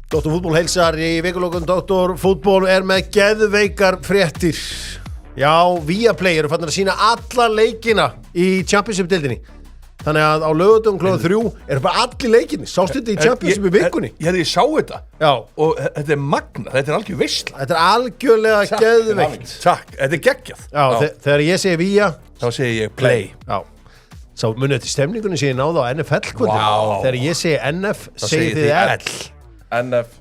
Dr. Fútból heilsar í vikulokun. Dr. Fútból með geðveikar fréttir. Já, Viaplay eru fannir að sína alla leikina í Championship-deildinni. Þannig að á laugardögum klukkan 3 eru bara allir leikinni. Sástu þetta í Championship í vikunni? Ég sá þetta. Já. Og þetta magna, þetta algjör veisla. Þetta algjörlega geðveikt. Takk, þetta geggjað. Já, þegar ég segi Via, þá segi ég Play. Já. Sá munið til stemningunni sem ég náði á NFL-kvöldu. Wow. Þegar ég segi NF, segi þið L. NFL.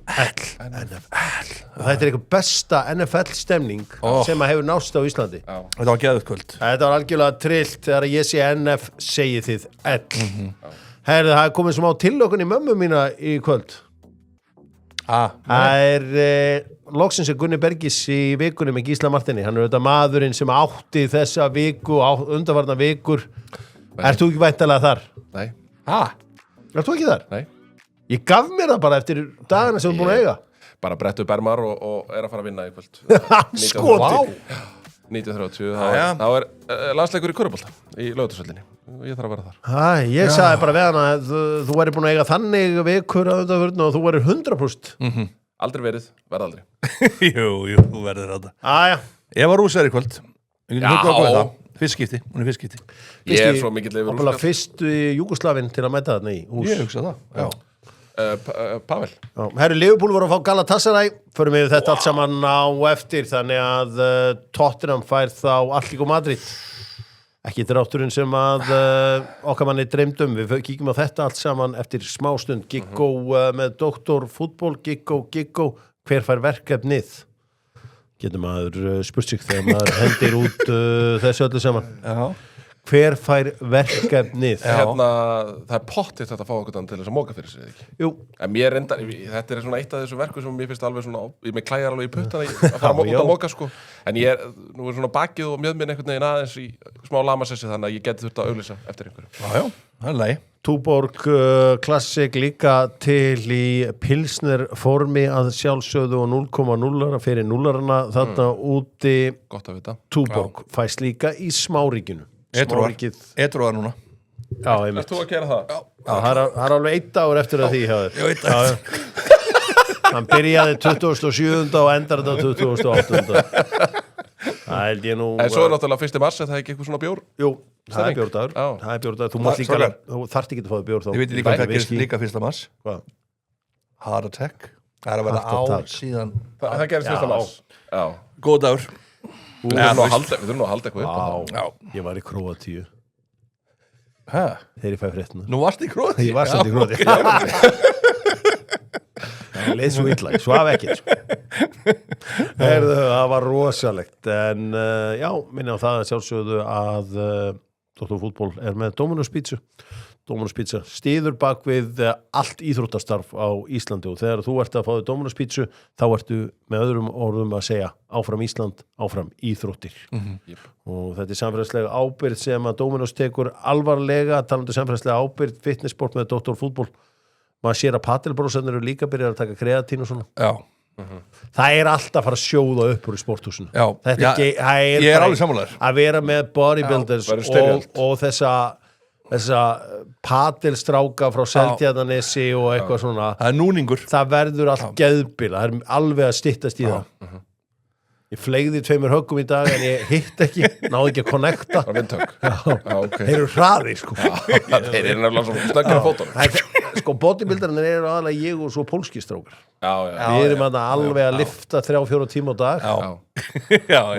Þetta eitthvað besta NFL-stemning sem að hefur nást á Íslandi. Já. Þetta var geðugt kvöld. Þetta var algjörlega trillt þegar ég segi NF, segi þið L. Herðu, það er komið smá tilökun í mömmu mína í kvöld. Það loksins Gunni Bergis í vikunni með Gísla Martini. Hann auðvitað maðurinn sem átti þessa viku, undanfarna vikur. Ert þú ekki væntanlega þar? Nei. Ert þú ekki þar? Nei. Ég gaf mér það bara eftir dagana sem þú búin að eiga. Bara brettu bermar og að fara að vinna í kvöld. Skoti. 1930, þá landsleikur í körfubolta í Laugardalsvellinum. Ég þarf að vera þar. Ég sagði bara við hann að þú væri búin að eiga þannig vikur að undanförnu og þú væri 100%. Aldrei verið, verð aldrei. Jú, þú verður þetta. Ég var rúsar í kvöld. Fyrstskipti, hún er fyrstskipti. Ég svo mikill yfir rúsar. Fyrst í Júgoslavin til að mæta þarna í hús. Ég hugsa það, já. Pavel. Herru, Liverpool voru að fá Galatasaray, förum við þetta allt saman á eftir, þannig að Tottenham fær þá Atlético Madrid, ekki drátturinn sem að okkar manni dreymdum. Við kíkjum á þetta allt saman eftir smástund. Giggo með Dr. Fútból, Giggo, hver fær verkefnið? Getur maður spurt sig þegar maður hendir út þessu öllu saman. Já. Hver fær verkefnið? Það er pottið þetta að fá okkur til þess að móka fyrir sig, ekki? Jú. En mér reyndar, þetta er svona eitt af þessu verku sem mér finnst alveg svona, ég klæjar alveg í puttana að fara út að móka, sko. En nú er svona bakið og mjöðminn einhvern veginn aðeins í smá lamasessi, þannig að ég geti þurft að auglýsa eftir einhverju. Já, það er leið. Túborg Classic líka til í pilsner formi að sjálfsögðu og 0,0 fyrir 0-arna þarna úti. Gott að vita. Túborg fæst líka í smáríkinu. Edruar núna. Já, einmitt. Ertu að gera það? Já, það er alveg 1 dagur eftir að því hjá þér. Hann byrjaði 27. og endar þetta 28. Það held ég nú. En svo er náttúrulega 1. mars, er það ekki eitthvað svona bjór? Jú, það er bjórdagur. Það er bjórdagur. Þú mátt líka, þú þarft ekki að fá bjór þá. Ég veit líka hvað gerist líka 1. mars. Hvað? Heart attack. Það er að vera síðan. Það gerist 1. mars. Já. Góð dagur. Við þurfum nú að halda eitthvað upp á það. Ég var í Króatíu. Þegar ég fæ fréttina. Nú varst í Króatíu? Ég var samt í Króatíu. Það leið svo illa, ég svaf ekki. Það var rosalegt. En já, minni á það að sjálfsögðu að Dr. Fútból með Dominos Pizza. Dominos Pizza styður bak við allt íþróttastarf á Íslandi og þegar þú ert að fá þig Dominos Pizza þá ertu með öðrum orðum að segja áfram Ísland, áfram íþróttir. Og þetta er samfélagslega ábyrgð sem að Dominos tekur alvarlega, talandi samfélagslega ábyrgð, fitnessport með Dr. Fútból. Maður sér að padelbrósarnir eru líka byrjað að taka kreatín og svona. Já. Það er alltaf að fara að sjóða upp úr í sporthúsinu. Já. Ég er alveg sammálaður. Að vera með bodybuilders og þessa padelstráka frá Seltjarnarnesi og eitthvað svona. Það er núningur. Það verður allt geðbila. Það er alveg að styttast í það. Ég fleigði 2 höggum í dag en ég hitt ekki, náði ekki að connecta. Það var vindhögg. Þeir eru hraði, sko. Þeir eru nefnilega svo snöggir á fótunum. Sko, bodybuildarnir eru aðalega ég og svo pólski strákar. Við erum alveg að lifta 3-4 tíma á dag.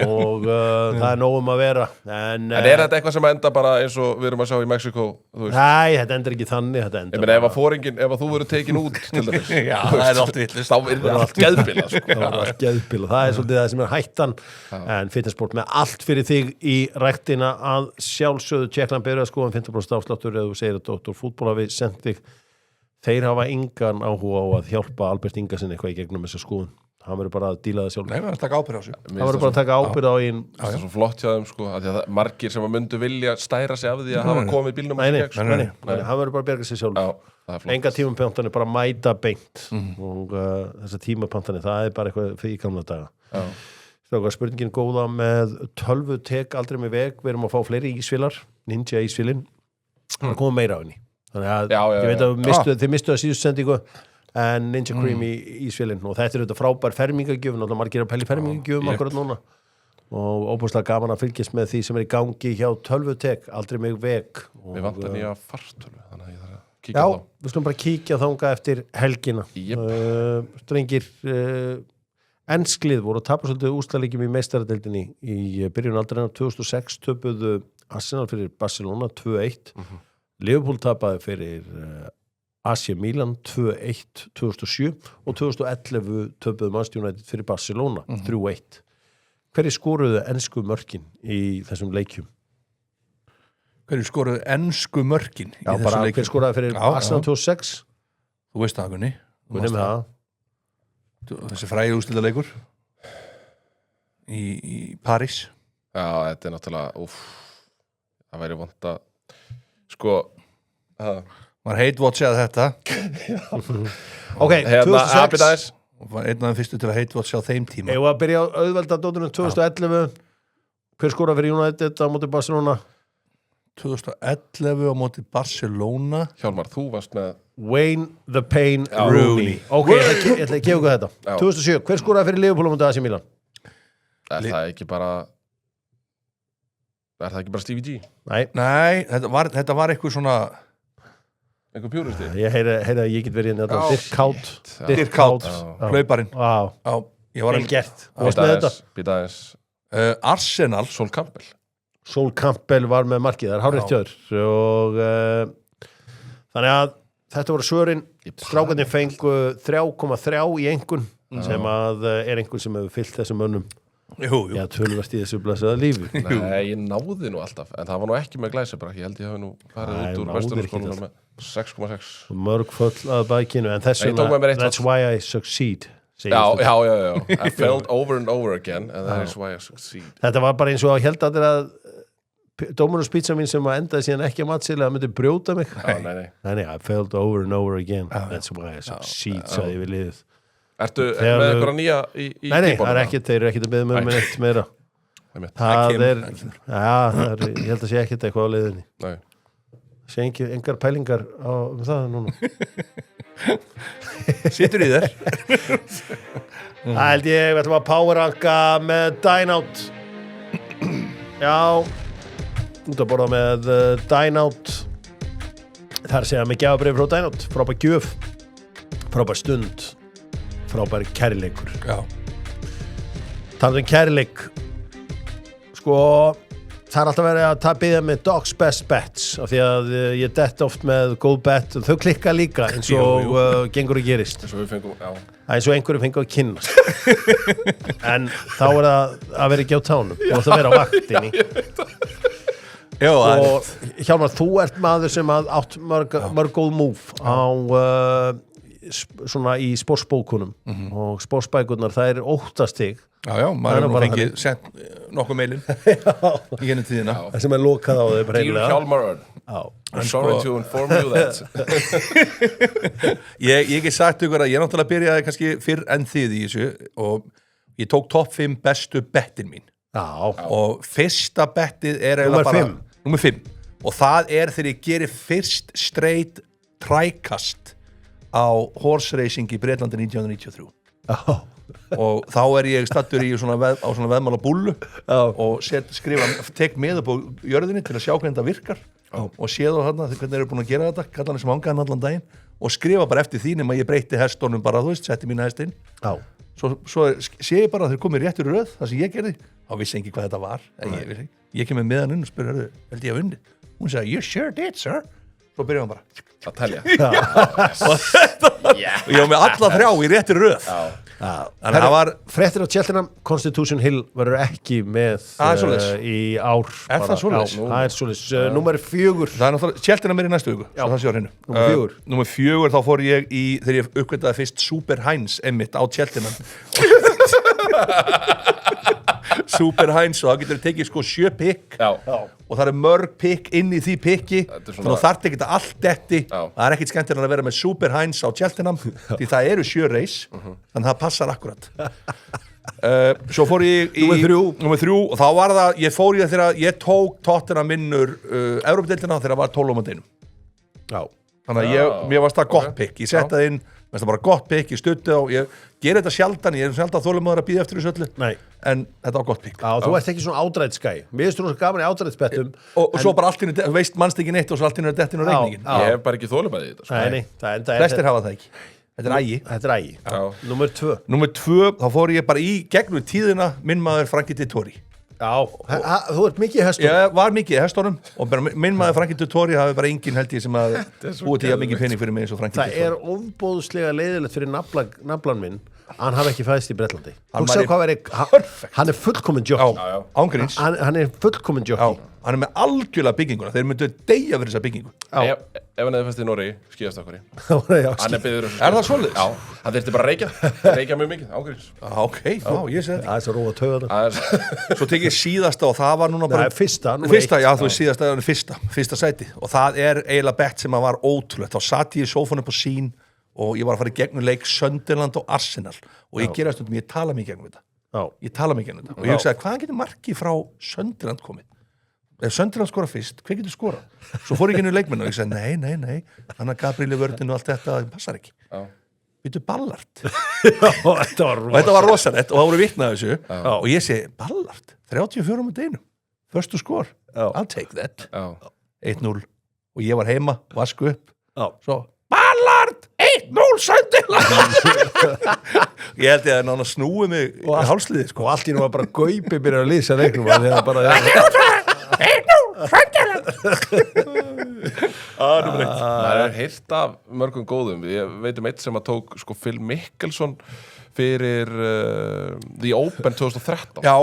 Og það er nóg að vera. En er þetta eitthvað sem enda bara eins og við erum að sjá í Mexíkó? Nei, þetta endar ekki þannig. Ég meina, ef þú verður tekin út til dæmis. Já, það er allt villust. Þá er það allt geðbila. Það er allt geðbila. Það er svolítið það sem er hættan. En fitnessport með allt fyrir þig í ræktina að sjálfsögðu Tjekkland byrja að skoða 50% afsláttur eða þú segir að Dr. Fútból hafi sendt þig. Þeir hafa engan áhuga á að hjálpa Albert Ingarsson eitthvað í gegnum þessa skoðun. Hann verður bara að díla það sjálf. Nei, hann verður að taka ábyrgð á sig. Hann verður bara að taka ábyrgð á einn. Það er svo flott hjá þeim, sko, að það margir sem að myndu vilja stæra sig af því að hafa komið bílnum. Nei, hann verður bara að berga sig sjálf. Enga tímapantanir, bara mæta beint. Og þessa tímapantanir, það er bara eitthvað fyrir gamla daga. Spurningin góða með tölvutek aldrei með veg. Við erum að fá fleiri ísvílar, Ninja ísvílin. Það komið meira á henni. Þannig að ég veit að þið mistu að síðust sendingu en Ninja Cream í ísvélinn og þetta þetta frábær fermingagjöfun og það margir að pæli fermingagjöfum akkurat núna og óbúslega gaman að fylgjast með því sem í gangi hjá tölvutek, aldrei mig veg Við vantar nýja fartölu þannig að ég þarf að kíkja Já, á við slum bara kíkja þanga eftir helgina Drengir Ensklið voru að tapa svolítið úrslitaleikjum í meistaradeildinni í byrjun aldarinnar 2006 töpuðu Arsenal fyrir Barcelona 2-1 Liverpool tapaði fyrir AC Milan 2-1 2007 og 2011 töpuðu Manchester United fyrir Barcelona 3-1 Hverju skoruðu ensku mörkin í þessum leikjum? Hverju skoruðu ensku mörkin í þessum leikjum? Hver skoraði fyrir Arsenal 2006? Þú veist það, Gunni. Gunni með það. Þessi frægi úrslitaleikur í París. Já, þetta náttúrulega, það væri vont að, sko, Var hate-watchað þetta. Ok, 2006. Og var einn af þeim fyrstu til að hate-watcha á þeim tíma. Ég var að byrja á auðveldadóttunum 2011. Hver skoraði fyrir United á móti Barcelona? 2011 á móti Barcelona. Hjálmar, þú varst með Wayne the Pain Rooney. Ok, ég ætla að gefa ykkur þetta. 2007, hver skoraði fyrir Liverpool á móti AC Milan? Er það ekki bara Stevie G? Nei, þetta var eitthvað svona Einhver pjúristi? Ég heyri að ég get verið inn þetta. Dirk Kát, hlauparinn. Vel gert. Veist með þetta? Býta aðeins Arsenal. Sol Campbell var með markið, það hárið tjöður og þannig að þetta voru svörin strákarnir fengu 3,3 í einhvern sem að einhvern sem hefur fyllt þessum mönnum Já, tölvast í þessu blessaða lífi Nei, ég náði nú alltaf en það var nú ekki með Glæsibrak ég held ég hafi nú farið út úr vesturskólanum með 6,6 Mörg full að bækinu en þess vegna, that's why I succeed Já I failed over and over again and that is why I succeed Þetta var bara eins og að held að Dominus pizza mín sem endaði síðan ekki að matsilega myndi brjóta mig Nei, I failed over and over again That's why I succeed, sagði ég við liðið Ertu með eitthvað nýja í Nei, það er ekkert, þeir eru ekkert að beða með eitt meira Það er, ég held að sé ekkert eitthvað á liðinni Nei Sé engar pælingar á það núna Sittur í þér Það held ég, við ætlum að powerranka með Dynout Já út að borða með Dynout þar segja mig gjafabrif frá Dynout frábær gjöf, frábær stund frábær kærleikur talað kærleik sko það alltaf verið að biðja með Dog's Best Bets af því að ég dett oft með góð bet og þau klikka líka eins og gengur og gerist eins og við fengum, eins og einhverju fengu að kynnast en þá er það að vera ekki á tánum og það vera á vaktinni Jó, og Hjálmar, þú ert maður sem að átt mörg góð move á svona í sportsbókunum og sportsbækurnar, það er 8 stig Já, maður er fengið sent nokkuð meilin í henni tíðina það sem er lokað á þau Dear Hjálmar Örn I'm sorry to inform you that Ég ekki sagt ykkur að ég náttúrulega byrjaði kannski fyrr en þið í þessu og ég tók topp 5 bestu bettin mín og fyrsta bettið er Númer 5 og það er þegar ég gerir fyrst straight trækast á horse racing í Bretlandi 1993 og þá er ég stattur í svona veðmála búllu og tek með upp á jörðinni til að sjá hvernig það virkar og sé þá þarna hvernig þeir eru búin að gera þetta kallan sem hangaðan allan daginn og skrifa bara eftir því nema ég breyti hestónum bara þú veist, setti mína hestinn svo sé ég bara að þeir komið rétt í röð það sem ég gerði, þá vissi ekki hvað þetta var ég kemur með hann inn og spyrir held ég að unnið, hún sagði you sure did sir svo byrjaði hann bara að telja og ég var með alla 3 í rétt í röð þannig að það var fréttir á Cheltenham, Constitution Hill verður ekki með í ár er það svoleiðis? Það er svoleiðis, númer 4 það er náttúrulega Cheltenham í næstu viku það sé á hreinu númer 4 þá fór ég í þegar ég uppgötaði fyrst Super Heinz einmitt á Cheltenham Super Heinz og það getur tekið sko 7 pikk og það er mörg pikk inn í því pikki þannig að þarf ekki allt detti það er ekkit skemmtilega að vera með Super Heinz á Cheltenham því það eru 7 race þannig að það passar akkurat svo fór ég í númer 3 og þá var það, ég fór í það þegar ég tók Tottenham vinnur Evrópudeildina þegar það var 12 á deginum Þannig að mér varst það gott pick. Ég sett það inn, mér finnst það bara gott pick, ég stutti á, ég ger þetta sjaldan, ég sjaldan þolinmóður að býða eftir þessu öllu. Nei. En þetta var gott pick. Já, þú ert ekki svona ádrætsgæ. Mér finnst þú svo gaman í ádrætsbettum. Og svo bara allt inn, þú veist mannst ekki neitt og svo allt inn dettin og reikningin. Ég hef bara ekki þolinmæði í þetta. Nei, Flestir hafa það ekki. Þetta er ægi. Númer 2. Númer 2, þá fór ég bara í gegnum tíðina minn maður Frankie Dettori. Já, þú ert mikið í hestunum. Ég var mikið í hestunum og bara minn maður Frankie Dettori hafi bara enginn held ég sem að búið til að mikið pening fyrir mig eins og Frankie Dettori. Það er ofboðslega leiðilegt fyrir naflan minn að hann hafi ekki fæðst í Bretlandi. Hann er fullkominn jockey. Ángríns. Hann er fullkominn jockey. Hann er með algjörlega bygginguna. Þeir myndu deyja fyrir þessa byggingu. Ef hann hefði fæst í Noregi, skíðast okkur í. Hann er byggður. Er það svolítið? Já, hann þurfti bara að reykja mjög mikið, ángríns. Ok, ég sé þetta. Það er svo róa taugarnar. Svo tek ég síðasta og það var núna bara... Nei, fyrsta, já, þú veist síðasta, það er fyrsta sæti. Og það er eiginlega bett sem að var ótrúlegt. Þá satt ég í sófanum på sín og ég var að fara í gegnum leik Sunderland og Arsenal. Og ég gera stundum, ég tala mig gegnum þetta. Og ég hugsaði, hvaðan getur marki frá Sunderland komið? Ef Sunderland skora fyrst, hver getur skorað? Svo fór ég inn í leikmennu og ég sagði, nei, hann að Gabriel í vörðinu og allt þetta, það passar ekki. Býtu Ballard. Þetta var rosalegt og það voru vitnað þessu. Og ég segi, Ballard, 34 á deinum, förstu skor, I'll take that. 1-0 og ég var heima, vasku upp. Svo, Ballard, 1-0 Sunderland. Ég held ég að nána snúið mig í hálsliði. Og allt í nú var bara Gaupi byrjar að lýsa leiknum. Það er heyrt af mörgum góðum. Ég veit eitt sem að tók sko, Phil Mickelson fyrir The Open 2013. Já.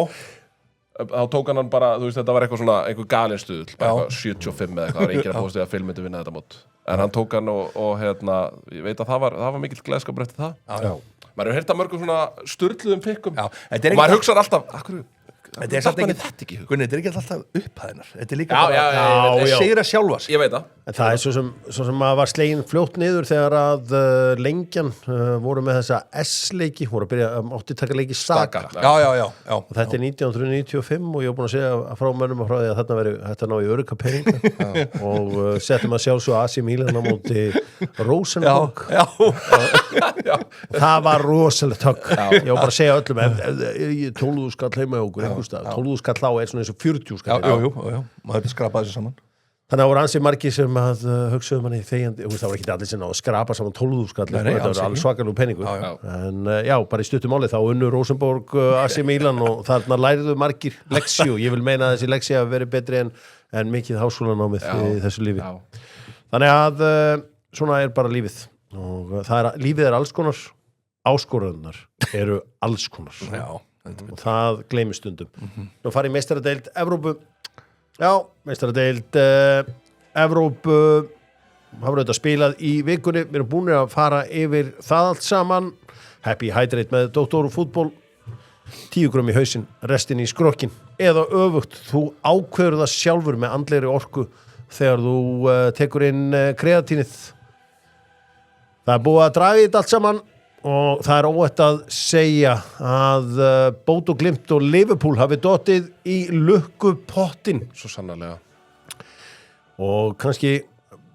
Þá tók hann bara, þú veist, þetta var eitthvað svona einhver galin stuðl, bara 75 eða eitthvað, það var enginn að búast að Phil myndi vinna þetta mót. En hann tók hann og hérna, ég veit að það var mikill gleðskapur eftir það. Já. Maður hefur heyrt af mörgum svona sturluðum pikkum og maður hugsaði alltaf, akkur Þetta er samt ekki, Gunni, þetta er ekki alltaf upphæðinar. Þetta er líka bara segir að sjálfa sig. Ég veit það. En það er svo sem maður var slegin fljótt niður þegar að Lengjan voru með þessa S-leiki, voru að byrja átti taka leiki Saga. Já. Og þetta er 1995 og ég var búin að segja frá mönnum og frá því að þarna veri þetta ná í örugkapeninga og settum að sjá svo AC Milan á móti Rosenborg. Það var rosalegt högg. Ég var bara að segja öllum 12 skall heima í okkur 12 skall á er svona eins og 40 skall. Já, maður þetta skrapaði þessu saman. Þannig að það voru ansi margir sem að hugsaðu manni þegjandi, það var ekki allir sem að skrapa saman 12 skall, þetta var alls svakalegu peningur. En bara í stuttum máli þá unnu Rosenborg AC Milan og þarna læriðu margir leksíu. Ég vil meina að þessi leksíu hafi verið betri en mikið háskólanámið í þessu lífi. Þannig að svona er bara lífið. Og lífið er alls konar, áskorannar eru alls konar. Og það gleymist stundum. Nú farið meistaradeild Evrópu. Já, meistaradeild Evrópu hafa auðvitað spilað í vikunni. Við erum búin að fara yfir það allt saman. Happy Hydrate með Dr. Fútból. 10 grömm í hausinn, restin í skrokkin. Eða öfugt, þú ákveður það sjálfur með andlegri orku þegar þú tekur inn kreatínið. Það er búið að draga í þetta allt saman. Og það er óvægt að segja að Bót og Glimt og Liverpool hafi dottið í lukkupottin. Svo sannarlega. Og kannski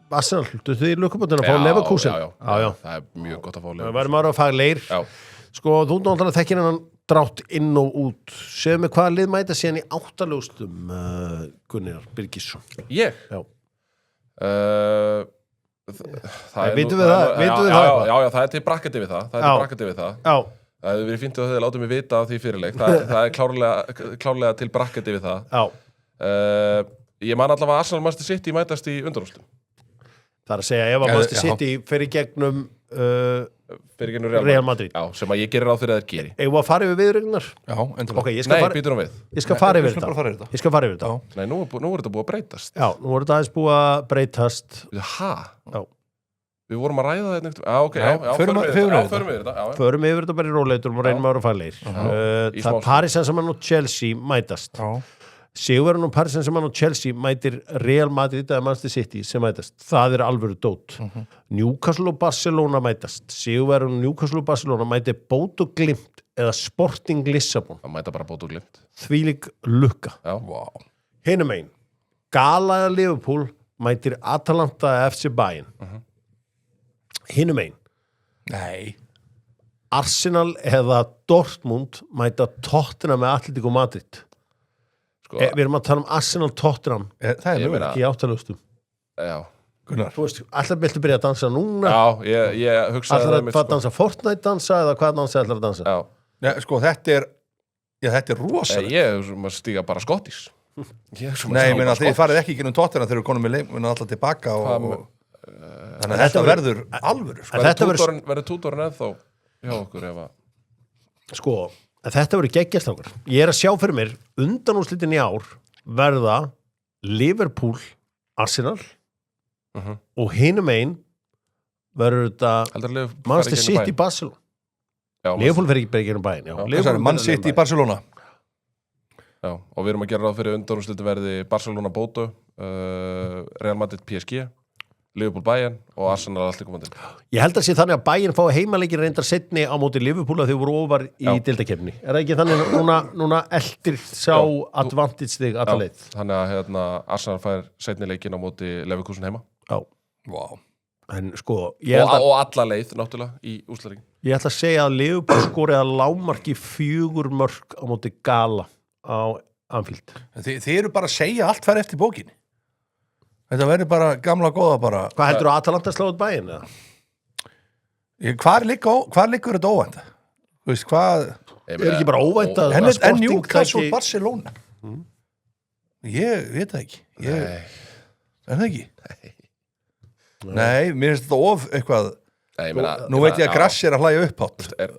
Arsenal, þú þið í lukkupottin að fá Leverkusen. Já. Það er mjög gott að fá Leverkusen. Það verður maður að fagleir. Sko, þú náttúrulega þekkir hennan drátt inn og út. Segðu mig hvaða lið mæta síðan í 8 ljóstum Gunnar Birgisson. Ég? Já. Vitum við það? Já, það er til brakketi við það. Já. Það hefur verið fínt að þau láta mig vita af því fyrirleik. Það er klárlega til brakketi við það. Já. Ég man allavega að Arsenal Manchester City mætast í undanúrslitum. Það er að segja ef að Manchester City fer í gegnum Real Madrid. Já, sem að ég gerir ráð fyrir að þeir geri. Eigum við að fara yfir viðrögnar? Já, endilega. Nei, býtur hún við. Ég skal fara yfir þetta. Nei, nú er þetta búið að breytast. Já, nú er þetta aðeins búið að breytast. Já. Við vorum að ræða þetta förum yfir þetta bara í róleitur og reynum að vera faglegir. Það er Paris Saint-Germain og Chelsea mætast. Sigurverðin og Paris Saint-Germain og Chelsea mætir Real Madrid eða Manchester City sem mætast. Það er alvöru dót. Newcastle og Barcelona mætast. Sigurverðin og Newcastle og Barcelona mætir Bót og Glimt eða Sporting Lissabon. Það mæta bara Bót og Glimt. Þvílík lukka. Hinum einn. Gala eða Liverpool mætir Atalanta FC Bayern. hinum einn Nei. Arsenal eða Dortmund mæta Tottenham með Atletico Madrid sko, við erum að tala Arsenal Tottenham Það Ég meina- ekki áttalöstum já, Gunnar. þú veist, allar viltu byrja að dansa núna ég hugsaði allar að einmitt, hvað dansa Fortnite dansa eða hvað dansa allar að dansa já, Nei, sko, þetta er rosalegt. ég hugsaði að stíga bara skottis Nei, ég meina, þið farið ekki í gennum tóttina þegar við konum með leikmuna alltaf tilbaka og þannig að þetta verður alvöru, sko. En þetta verður- verður tútorinn ennþá hjá okkur ef að sko, en þetta verður geggjastrákar ég er að sjá fyrir mér undanúrslitin í ár verða Liverpool Arsenal og hinum einn verður þetta heldur að Liverpool Manchester fari í gegnum City bæinn. Barcelona Já, Liverpool fer ekki bara í gegnum bæinn já. Já. Liverpool Man verður City í bæinn. Barcelona. Já, og við erum að gera ráð fyrir undanúrslitin verði Barcelona Bodo, Real Madrid PSG, Liverpool Bayern og Arsenal allt í komandi. Ég held að sé þannig að bæinn fái heimaleikir reyndar setni á móti Liverpool að þau voru ofar í Já. deildakefni. Er það ekki þannig núna eldir sá advantage þig alla leið? Þannig að Arsenal fær setni leikin á móti Leverkusen heima Já. Wow. En sko, ég held að og alla leið náttúrulega í úrslagleikin. ég ætla að segja að Liverpool skorið að lámarki 4 mörk á móti Gala á Anfield. Þið eru bara að segja allt fær eftir bókinni. Þetta verður bara gamla góða bara. Hvað heldur þú Atalanta sláð bæinn? Eða? Hvar liggur þetta óvænta? Þú veist, hvað... Er ekki bara óvænt að En Sporting Newcastle taki- Barcelona? Ég veit það ekki. Er það ekki? Nei, mér finnst þetta of eitthvað... Nei, ég meina, Nú veit ég að Grass er að hlæja upp átt. er,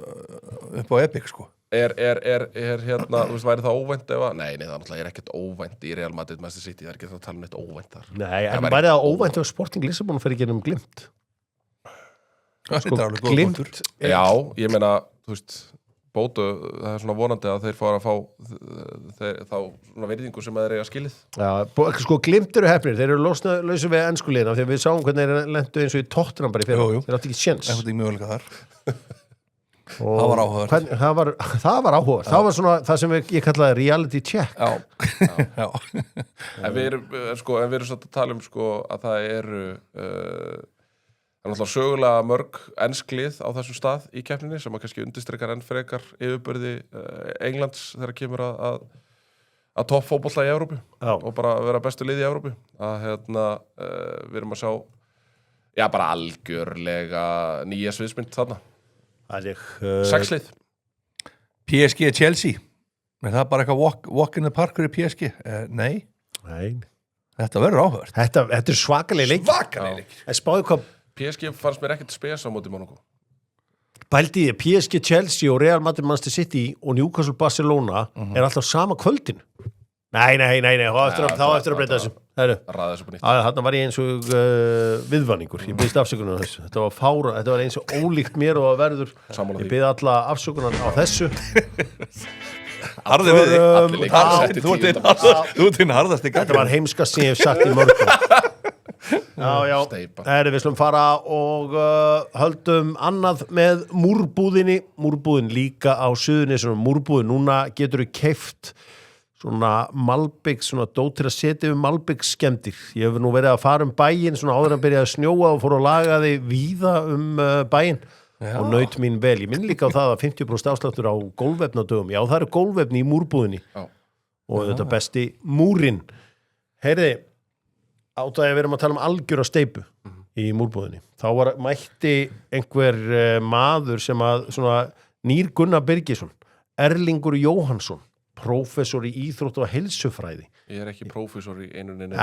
Upp á Epic, sko. er þú veist, væri það óvænt ef að, nei, það náttúrulega er ekkert óvænt í Real Madrid Manchester City, það er ekki það að tala um neitt óvænt þar. Nei, en Það væri væri það óvænt ef Sporting Lissabon fer ekki um glimt? Þetta er alveg góð Glimt punktur. Já, ég meina, þú veist, Bótu, það er svona vonandi að þeir fara að fá þá svona verðingu sem þeir eiga skilið. Já, sko glimt eru hefnir, þeir eru lausu við enskulegina því að við sáum hvernig þeir lendu eins og í Tottenham bara í fyrir, Jú, jú. þeir áttu ekki séns Eitthvað möguleika þar. Og Það var áhugavert. það var áhugavert, það var svona það sem ég kallaði reality check Já. Já. En við erum satt að tala um sko að það eru það er náttúrulega sögulega mörg ensklið á þessum stað í keppninni sem að kannski undirstrekkar enn frekar yfirbörði Englands þegar kemur að topp fótbolta í Evrópu og bara vera bestu lið í Evrópu að við erum að sjá já bara algjörlega nýja sviðsmynd þarna 6 lið PSG Chelsea. Er það bara eitthvað walk in the park fyrir PSG? Nei. Þetta verður áhugavert. Þetta er svakaleg leik en spáðu hvað PSG fannst mér ekkert spes á móti Monaco. pældi ég, PSG Chelsea og Real Madrid Manchester City og Newcastle Barcelona er alltaf sama kvöldin nei, þá eftir að breyta þessu Ræða þessu på nýtt. Þarna var ég eins og viðvanningur ég byrðist afsökunar á þessu þetta var eins og ólíkt mér og að verður Sammála ég því. byrði alla afsökunar á þessu Harðið við þig. Allir leikir Harðasti, þú ert þinn harðasti þetta var heimskast sem ég hef sagt í mörgum já Steypa. við slum fara og höldum annað með múrbúðin líka á Suðurnesjunum múrbúðin, núna getur við keypt svona Malbik, svona dót til að setja yfir Malbik skemmtir. Ég hef nú verið að fara bæinn svona áður að byrja að snjóa og fór að laga þig víða bæinn og naut mín vel. Ég minn líka á það að 50% afsláttur á gólfvefnadögum. Já, það eru gólfvefni í múrbúðinni og þetta besti múrin. Heyriði, áttaði að við erum að tala um algjöra steypu í múrbúðinni. Þá mætti einhver maður sem að svona Nýr Gunnar Birgisson, Erlingur Jóhannsson, prófessor í íþrótt og heilsufræði. Ég er ekki prófessor í einu neinu.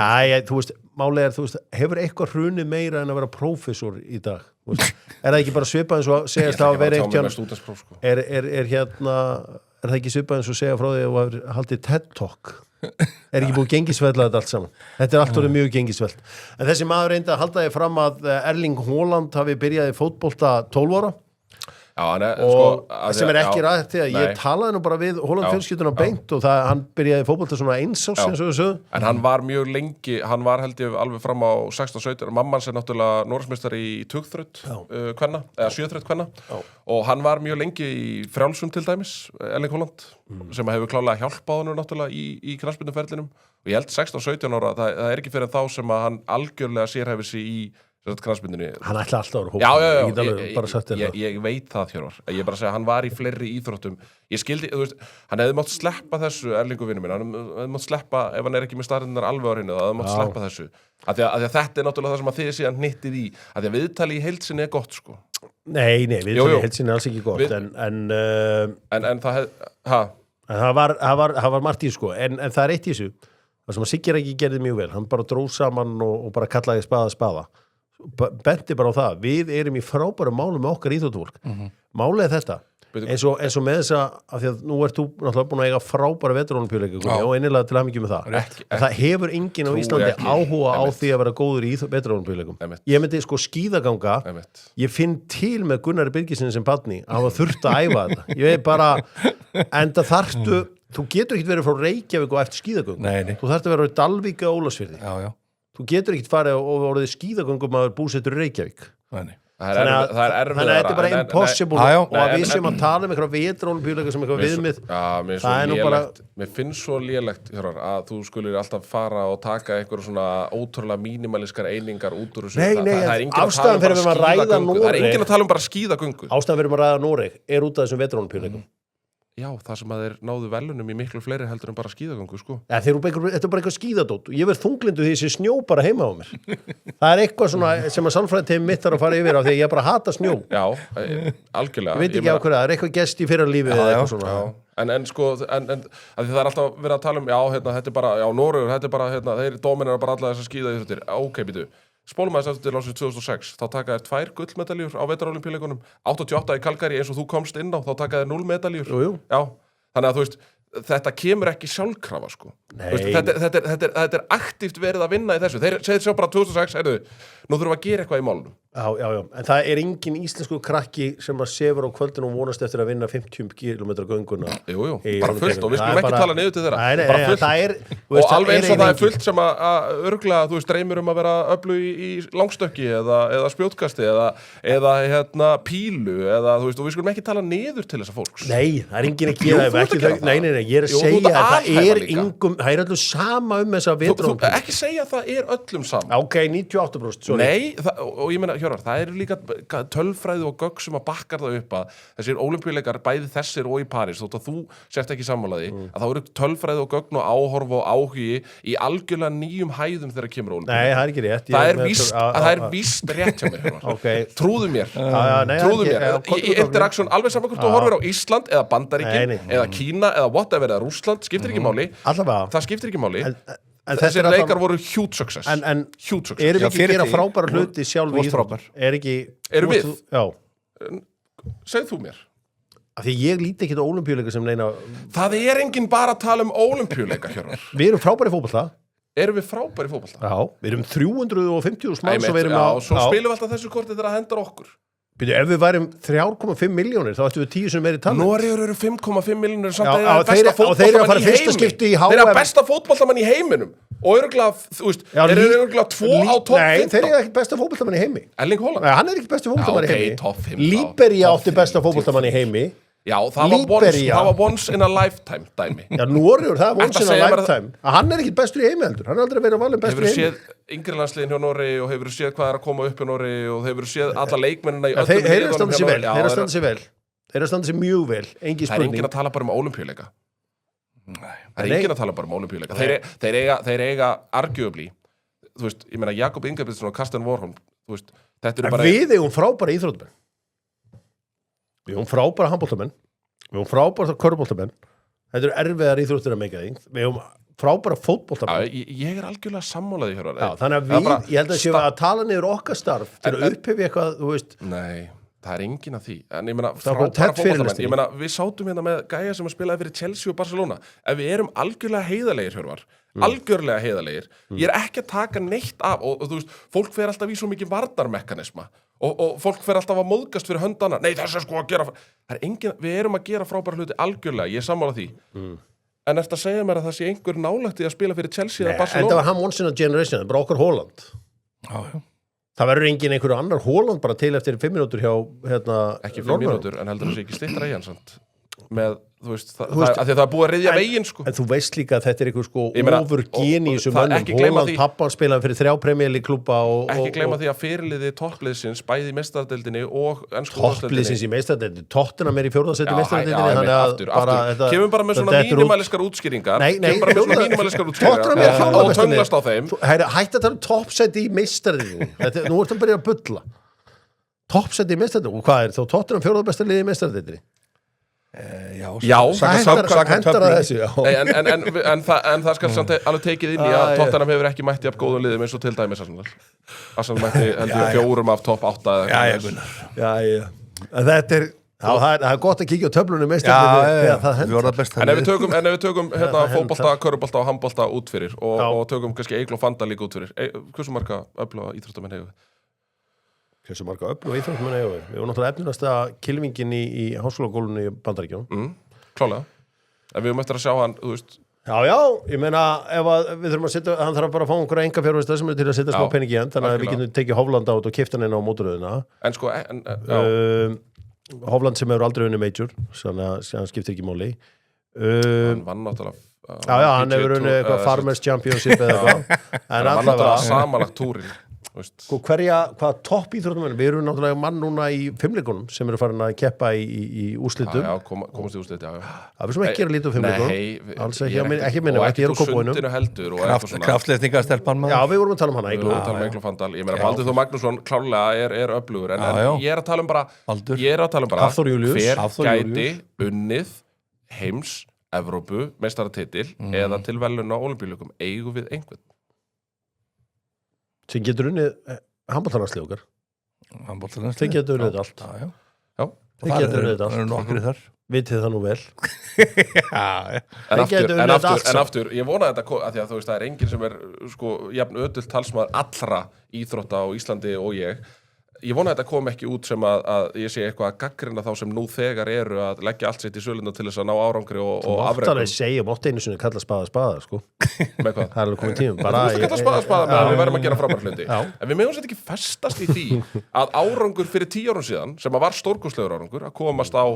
Þú veist, málega hefur eitthvað hrunið meira en að vera prófessor í dag? Er það ekki bara svipað eins og segjast það að vera eitt er það ekki svipað eins og segja frá því að það haldið TED Talk? Er ekki búið gengisveldað þetta allt saman? Þetta er allt orðið mjög gengisveld. En þessi maður reyndi að halda því fram að Erling Haaland hafi byrjaði fótbolta 12 ára sem er ekki rætt því að ég talaði nú bara við Haaland fjölskylduna beint og hann byrjaði fótbolta svona 1 árs eins og við sögum. En hann var mjög lengi, hann var held ég alveg fram á 16-17, mammans er náttúrulega Norðursmeistari í tugþraut kvenna, eða sjöþraut kvenna og hann var mjög lengi í frjálsum til dæmis, Erling Haaland sem hefur klálega hjálpað honum náttúrulega í knattspyrnuferlinum og ég held 16-17 ára, það er ekki fyrir þá sem að hann algjörlega sérhæfir sig í knattspyrnunni. Hann ætla alltaf að vera Já, Ég get alveg bara sagt þér það. ég veit það, Hjörvar. Ég bara segja, hann var í fleiri íþróttum. Ég skildi, þú veist, hann hefði mátt sleppa þessu, Erlingur vinur minn, hann hefði mátt sleppa, ef hann ekki með staðrinnar alveg á hreinu, þá hefði mátt sleppa þessu. Af því að þetta náttúrulega það sem að þið síðan hnittið í, af því að viðtali í heild sinni gott, sko. Nei, viðtali í heild sinni alls ekki gott, en það var margt í sko, en það eitt í þessu, það sem að Siggi ekki gerði mjög vel, hann bara dróð saman og bara kallaði spaða. Benti bara á það, við erum í frábæru málum með okkar íþróttafólk. Málið er þetta, eins og með þess að því að nú ert þú náttúrulega búin að eiga frábæra vetrarólympíuleika og einilega til hamingjum með það. Það hefur enginn á Íslandi áhuga á því að vera góður í vetrarólympíuleikum. Ég myndi sko skíðaganga, ég finn til með Gunnari Birgisson sem barni að hafa þurft að æfa þetta. Ég veit bara, enda þarftu, þú getur ekkert verið frá Reykjavík og eftir skíðagöngu. Þú þarft að vera á Dalvík og Ólafsfirði. Þú getur ekkert farið og orðið skíðagöngum að búsettur í Reykjavík. Það er erfiðara. Þannig að þetta er bara impossible og að við sem að tala um eitthvað vetrarólympíuleika sem eitthvað viðmið. Það er nú bara... Mér finnst svo lélegt, Hjörvar, að þú skulir alltaf fara og taka einhverjum svona ótrúlega mínimalískar einingar út úr þessu. Nei, ástæðan fyrir að ræða Noreg. Það er enginn að tala um bara skíðagöngu. Ástæðan fyrir að ræða Noreg er út af þessum vetrarólympíuleikum. Já, það sem að þeir náðu velunum í miklu fleiri heldur en bara skíðagöngu, sko. Ja, þetta er bara eitthvað skíðadótt og ég verð þunglindu því þessi snjó bara heima á mér. Það er eitthvað svona sem að sálfræðiteimi mitt þarf að fara yfir á því að ég bara hata snjó. Já, algjörlega. Ég veit ekki á hverju, það er eitthvað gest í fyrra lífi eða eitthvað svona. En sko, það er alltaf verið að tala um, þetta er bara, Noregur, þetta er bara, þeir dominerar bara alla þessar skíða íþróttir. Ok, býtu. Spólum aðeins eftir ásins 2006, þá taka þér 2 gullmedaljur á vetrarólympíuleikunum, 88 í Calgary eins og þú komst inn á, þá taka þér 0 medaljur. Jú. Já, þannig að þú veist, þetta kemur ekki sjálfkrafa, sko. Veist, þetta er aktíft verið að vinna í þessu. Þeir segir svo bara 2006, nú þurfum að gera eitthvað í málunum. Já, en það er engin íslensku krakki sem að sefur á kvöldinu og vonast eftir að vinna 50 km gönguna. Jú, bara fullt og við skulum ekki tala niður til þeirra. Bara fullt. Og alveg eins og það er fullt sem að örgla, þú veist, dreymir um að vera öflug í langstökki eða spjótkasti eða pílu eða, þú veist, og við skulum ekki tala niður til þessa fólks. Nei, það er engin að gera það. Nei, ég er að segja að það er öllum sama þessa vetrarólympíuleika. Ekki segja að það er öllum sama. Ok, 98%, sorry. Nei, og ég meina, Hjörvar, það eru líka tölfræði og gögn sem að bakkar það upp að þessir ólympíuleikar, bæði þessir og í París, þótt að þú sért ekki sammálaði, að það eru tölfræði og gögn og áhorf og áhugi í algjörlega nýjum hæðum þegar kemur ólympíuleikar. Nei, það er ekki rétt. Það er víst rétt hjá mér, Hjörvar. Trúðu mér. Í interaktion, alveg saman hvort þú horfir á Ísland eða Bandaríkin eða Kína eða whatever eða Rússland, skiptir ekki máli. Það skiptir ekki máli. Þessir leikar voru huge success. En erum við ekki að gera frábæra hluti sjálf í íþróttum? Erum við? Já. Segð þú mér. Af því ég líti ekki á ólympíuleika sem neina... Það er enginn bara að tala um ólympíuleika, Hjörvar. Við erum frábæri fótbolta. Erum við frábæri fótbolta? Já, við erum 350.000 manns og við erum að... Já, svo spilum við alltaf þessu korti þegar það hendar okkur. Ef við værum 3,5 milljónir þá ættum við 10 sem meiri talent. Noregur eru 5,5 milljónir samt að þeir eru að fara fyrsta skipti í HM. Þeir eru besta fótboltamann í heiminum og örugglega, þú veist, þeir eru örugglega 2 á topp 15. Nei, þeir eru ekki besta fótboltamann í heimi. Erling Haaland. Nei, hann er ekki besti fótboltamann í heimi. Topp 15. Líbería átti besta fótboltamann í heimi. Já, það var once in a lifetime dæmi. Já, Noregur, það var once in a lifetime. Hann er ekki bestur í heimi heldur. Hann er aldrei verið að valin bestur í heimi. Hefur séð yngri landsliðin hjá Noregi og hefur séð hvað er að koma upp í Noregi og hefur séð alla leikmennina í öllum liðunum hjá Noregi. Þeir eru að standa sig mjög vel. Engin spurning. Það er enginn að tala bara um ólympíuleika. Það er enginn að tala bara um ólympíuleika. Þeir eiga arguably, þú veist, ég meina Jakob Ingebrigtsen og Karsten Warholm, þú veist, þetta eru bara... Við eigum frábæra íþróttamenn. Við höfum frábæra handboltamenn, við höfum frábæra körfuboltamenn, þetta eru erfiðar íþróttir að meika því, við höfum frábæra fótboltamenn. Ég er algjörlega sammálaði, Hjörvar. Já, þannig að ég held að séu að tala niður okkar starf til að upphefi eitthvað, þú veist. Nei, það er enginn að því. En ég meina, frábæra fótboltamenn, ég meina, við sátum hérna með gæja sem að spilaði fyrir Chelsea og Barcelona. Ef við erum algjörlega heiðarlegir, Hjörvar, algjörlega heiðarlegir, ég er ekki að taka neitt af og þú veist, fólk fer alltaf í svo mikið varnarmekanisma og fólk fer alltaf að móðgast fyrir höndana. Nei, þess að sko að gera... Við erum að gera frábæra hluti algjörlega, ég er sammála því. En ertu að segja mér að það sé einhver nálægt í að spila fyrir Chelsea eða Barcelona? Þetta var hann once in a generation, það er bara okkar Haaland. Já. Það verður engin einhverju annar Haaland bara til eftir 5 mínútur hjá ekki 5 mínútur, en heldur það sé ekki styttra í hann samt. með þú veist, af því að það er búið að ryðja veginn sko. En þú veist líka að þetta er eitthvað sko meina, ofur geni í þessum það- mönnum. ekki gleyma Holland því- pappan spilaði fyrir 3 Premier League klúbba ekki gleyma því að fyrirliði toppliðsins bæði í meistaradeildinni og ensku toppliðsins í meistaradeildinni. Tottenham er í 4. seti í meistaradeildinni, þannig að aftur. Kemum bara með svona mínimaliskar útskýringar kemum bara með svona mínimaliskar Tottenham er útskýringar og tönglast á þeim hætti að tala um toppseti í meistaradeildinni. Nú ertu að byrja að bulla. Toppseti í meistaradeildinni, og hvað er þá Tottenham 4. besta liði í meistaradeildinni? Já, hendar að þessu, já. En það skal samt alveg tekið inn í að Tottenham hefur ekki mætti af góðum liðum eins og til dæmis Arsenal mætti heldur 4 af topp 8 Já, en þetta er það er gott að kíkja á töflunum meistaradeildinni. En ef við tökum fótbolta, körfubolta og handbolta út fyrir og tökum kannski Egló Fanda líka út fyrir hversu marga öfluga íþróttamenn hefur Hversu marga öfluga íþróttamenn hefur við? Við erum náttúrulega efnilegasta kylfingin í háskólagólunni í Bandaríkjunum. Klálega. En við höfum eftir að sjá hann, þú veist. Já, ég meina, ef við þurfum að setja, hann þarf bara að fá einhverja engafjárfesta sem er til að setja smá pening í hann, þannig að við getum tekið Hofland át og keypt hann inn á mótoröðina. En sko, Hofland sem hefur aldrei unnið major, þannig að hann skiptir ekki máli. Hann vann náttúrulega. Já, hann hefur unnið eitthvað Farmers Championship eða eitthvað. Hann vann náttúrulega samanlagt túrin. Hvað topp íþróttum við erum náttúrulega mann núna í fimmleikunum sem eru farin að keppa í úrslitum. Já, komast í úrslit, já. Það við sem ekki gera lítið á fimmleikunum. Alls ekki minna, ekki er á kópóinu. Og ekki þú sundinu heldur. Kraftleysningastelpan mann. Já, við vorum að tala um hana. Við vorum að tala um Egló Fandal. Ég meina, Baldur Þór Magnússon klárlega er öflugur. En ég er að tala um bara hver gæti unnið heims, Evrópu, meistaratitil eða til velun á Ólympíuleikum. Eigum við einhvern sem getur unnið handboltalandslið okkar. Þeir getur unnið allt. Já. Þeir getur unnið allt. Það eru nokkri þar. Vitið það nú vel. En aftur, ég vona þetta að því að þú veist, það er enginn sem er sko jafn ödult talsmaður allra íþrótta á Íslandi og ég vona þetta kom ekki út sem að ég sé eitthvað að gaggrina þá sem nú þegar eru að leggja allt sitt í söluna til þess að ná árangri og afrekum. Það segja einu sinni kalla spaða sko. Með hvað? Það er alveg komið tímum. Þú veist að kalla spaða með að við verðum að gera framar hluti. En við megum sér ekki festast í því að árangur fyrir 10 árum síðan sem að var stórkostlegur árangur að komast á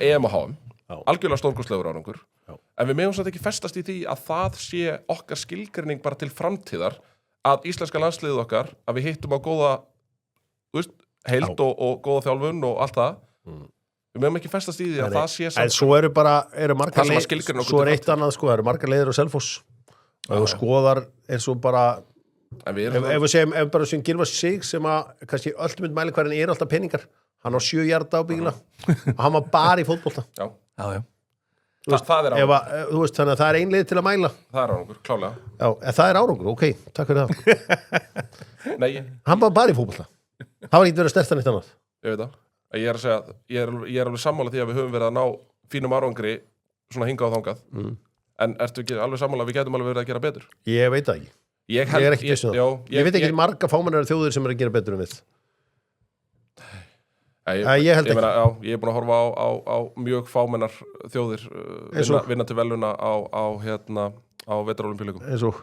EM og HM, algjörlega stórkostlegur árangur. En við megum sér ekki festast í því að það sé okkar skilgreining bara til framtíðar að íslenska landsliðið okkar að við hittum á góða heild og góða þjálfun og allt það við mögum ekki festast í því að það sé en svo eru margar leiðir svo er eitt annað sko, það eru margar leiðir á Selfoss og þú skoðar eins og bara ef við segjum, ef bara sem Gylfa Sig sem að kannski ultimate mælikvarðin er alltaf peningar hann á 7 hjarta á bíla og hann var bara í fótbolta já. Það er árangur þú veist þannig að það er ein leið til að mæla það er árangur, klálega já, en það er árangur, ok, takk fyrir það Nei. Hann var bara í fótbolta það var ekki verið að sterta neitt annað ég veit það, ég er að segja ég er alveg sammála því að við höfum verið að ná fínum árangri svona hingað og þangað en ertu ekki alveg sammála að við getum alveg verið að gera betur ég veit það ekki ég er ekki þessu ég veit ekki marga fámennar þjóðir sem er að gera betur en við ég held ekki ég er búin að horfa á mjög fámennar þjóðir vinna til veluna á vetrarólympíuleikum eins og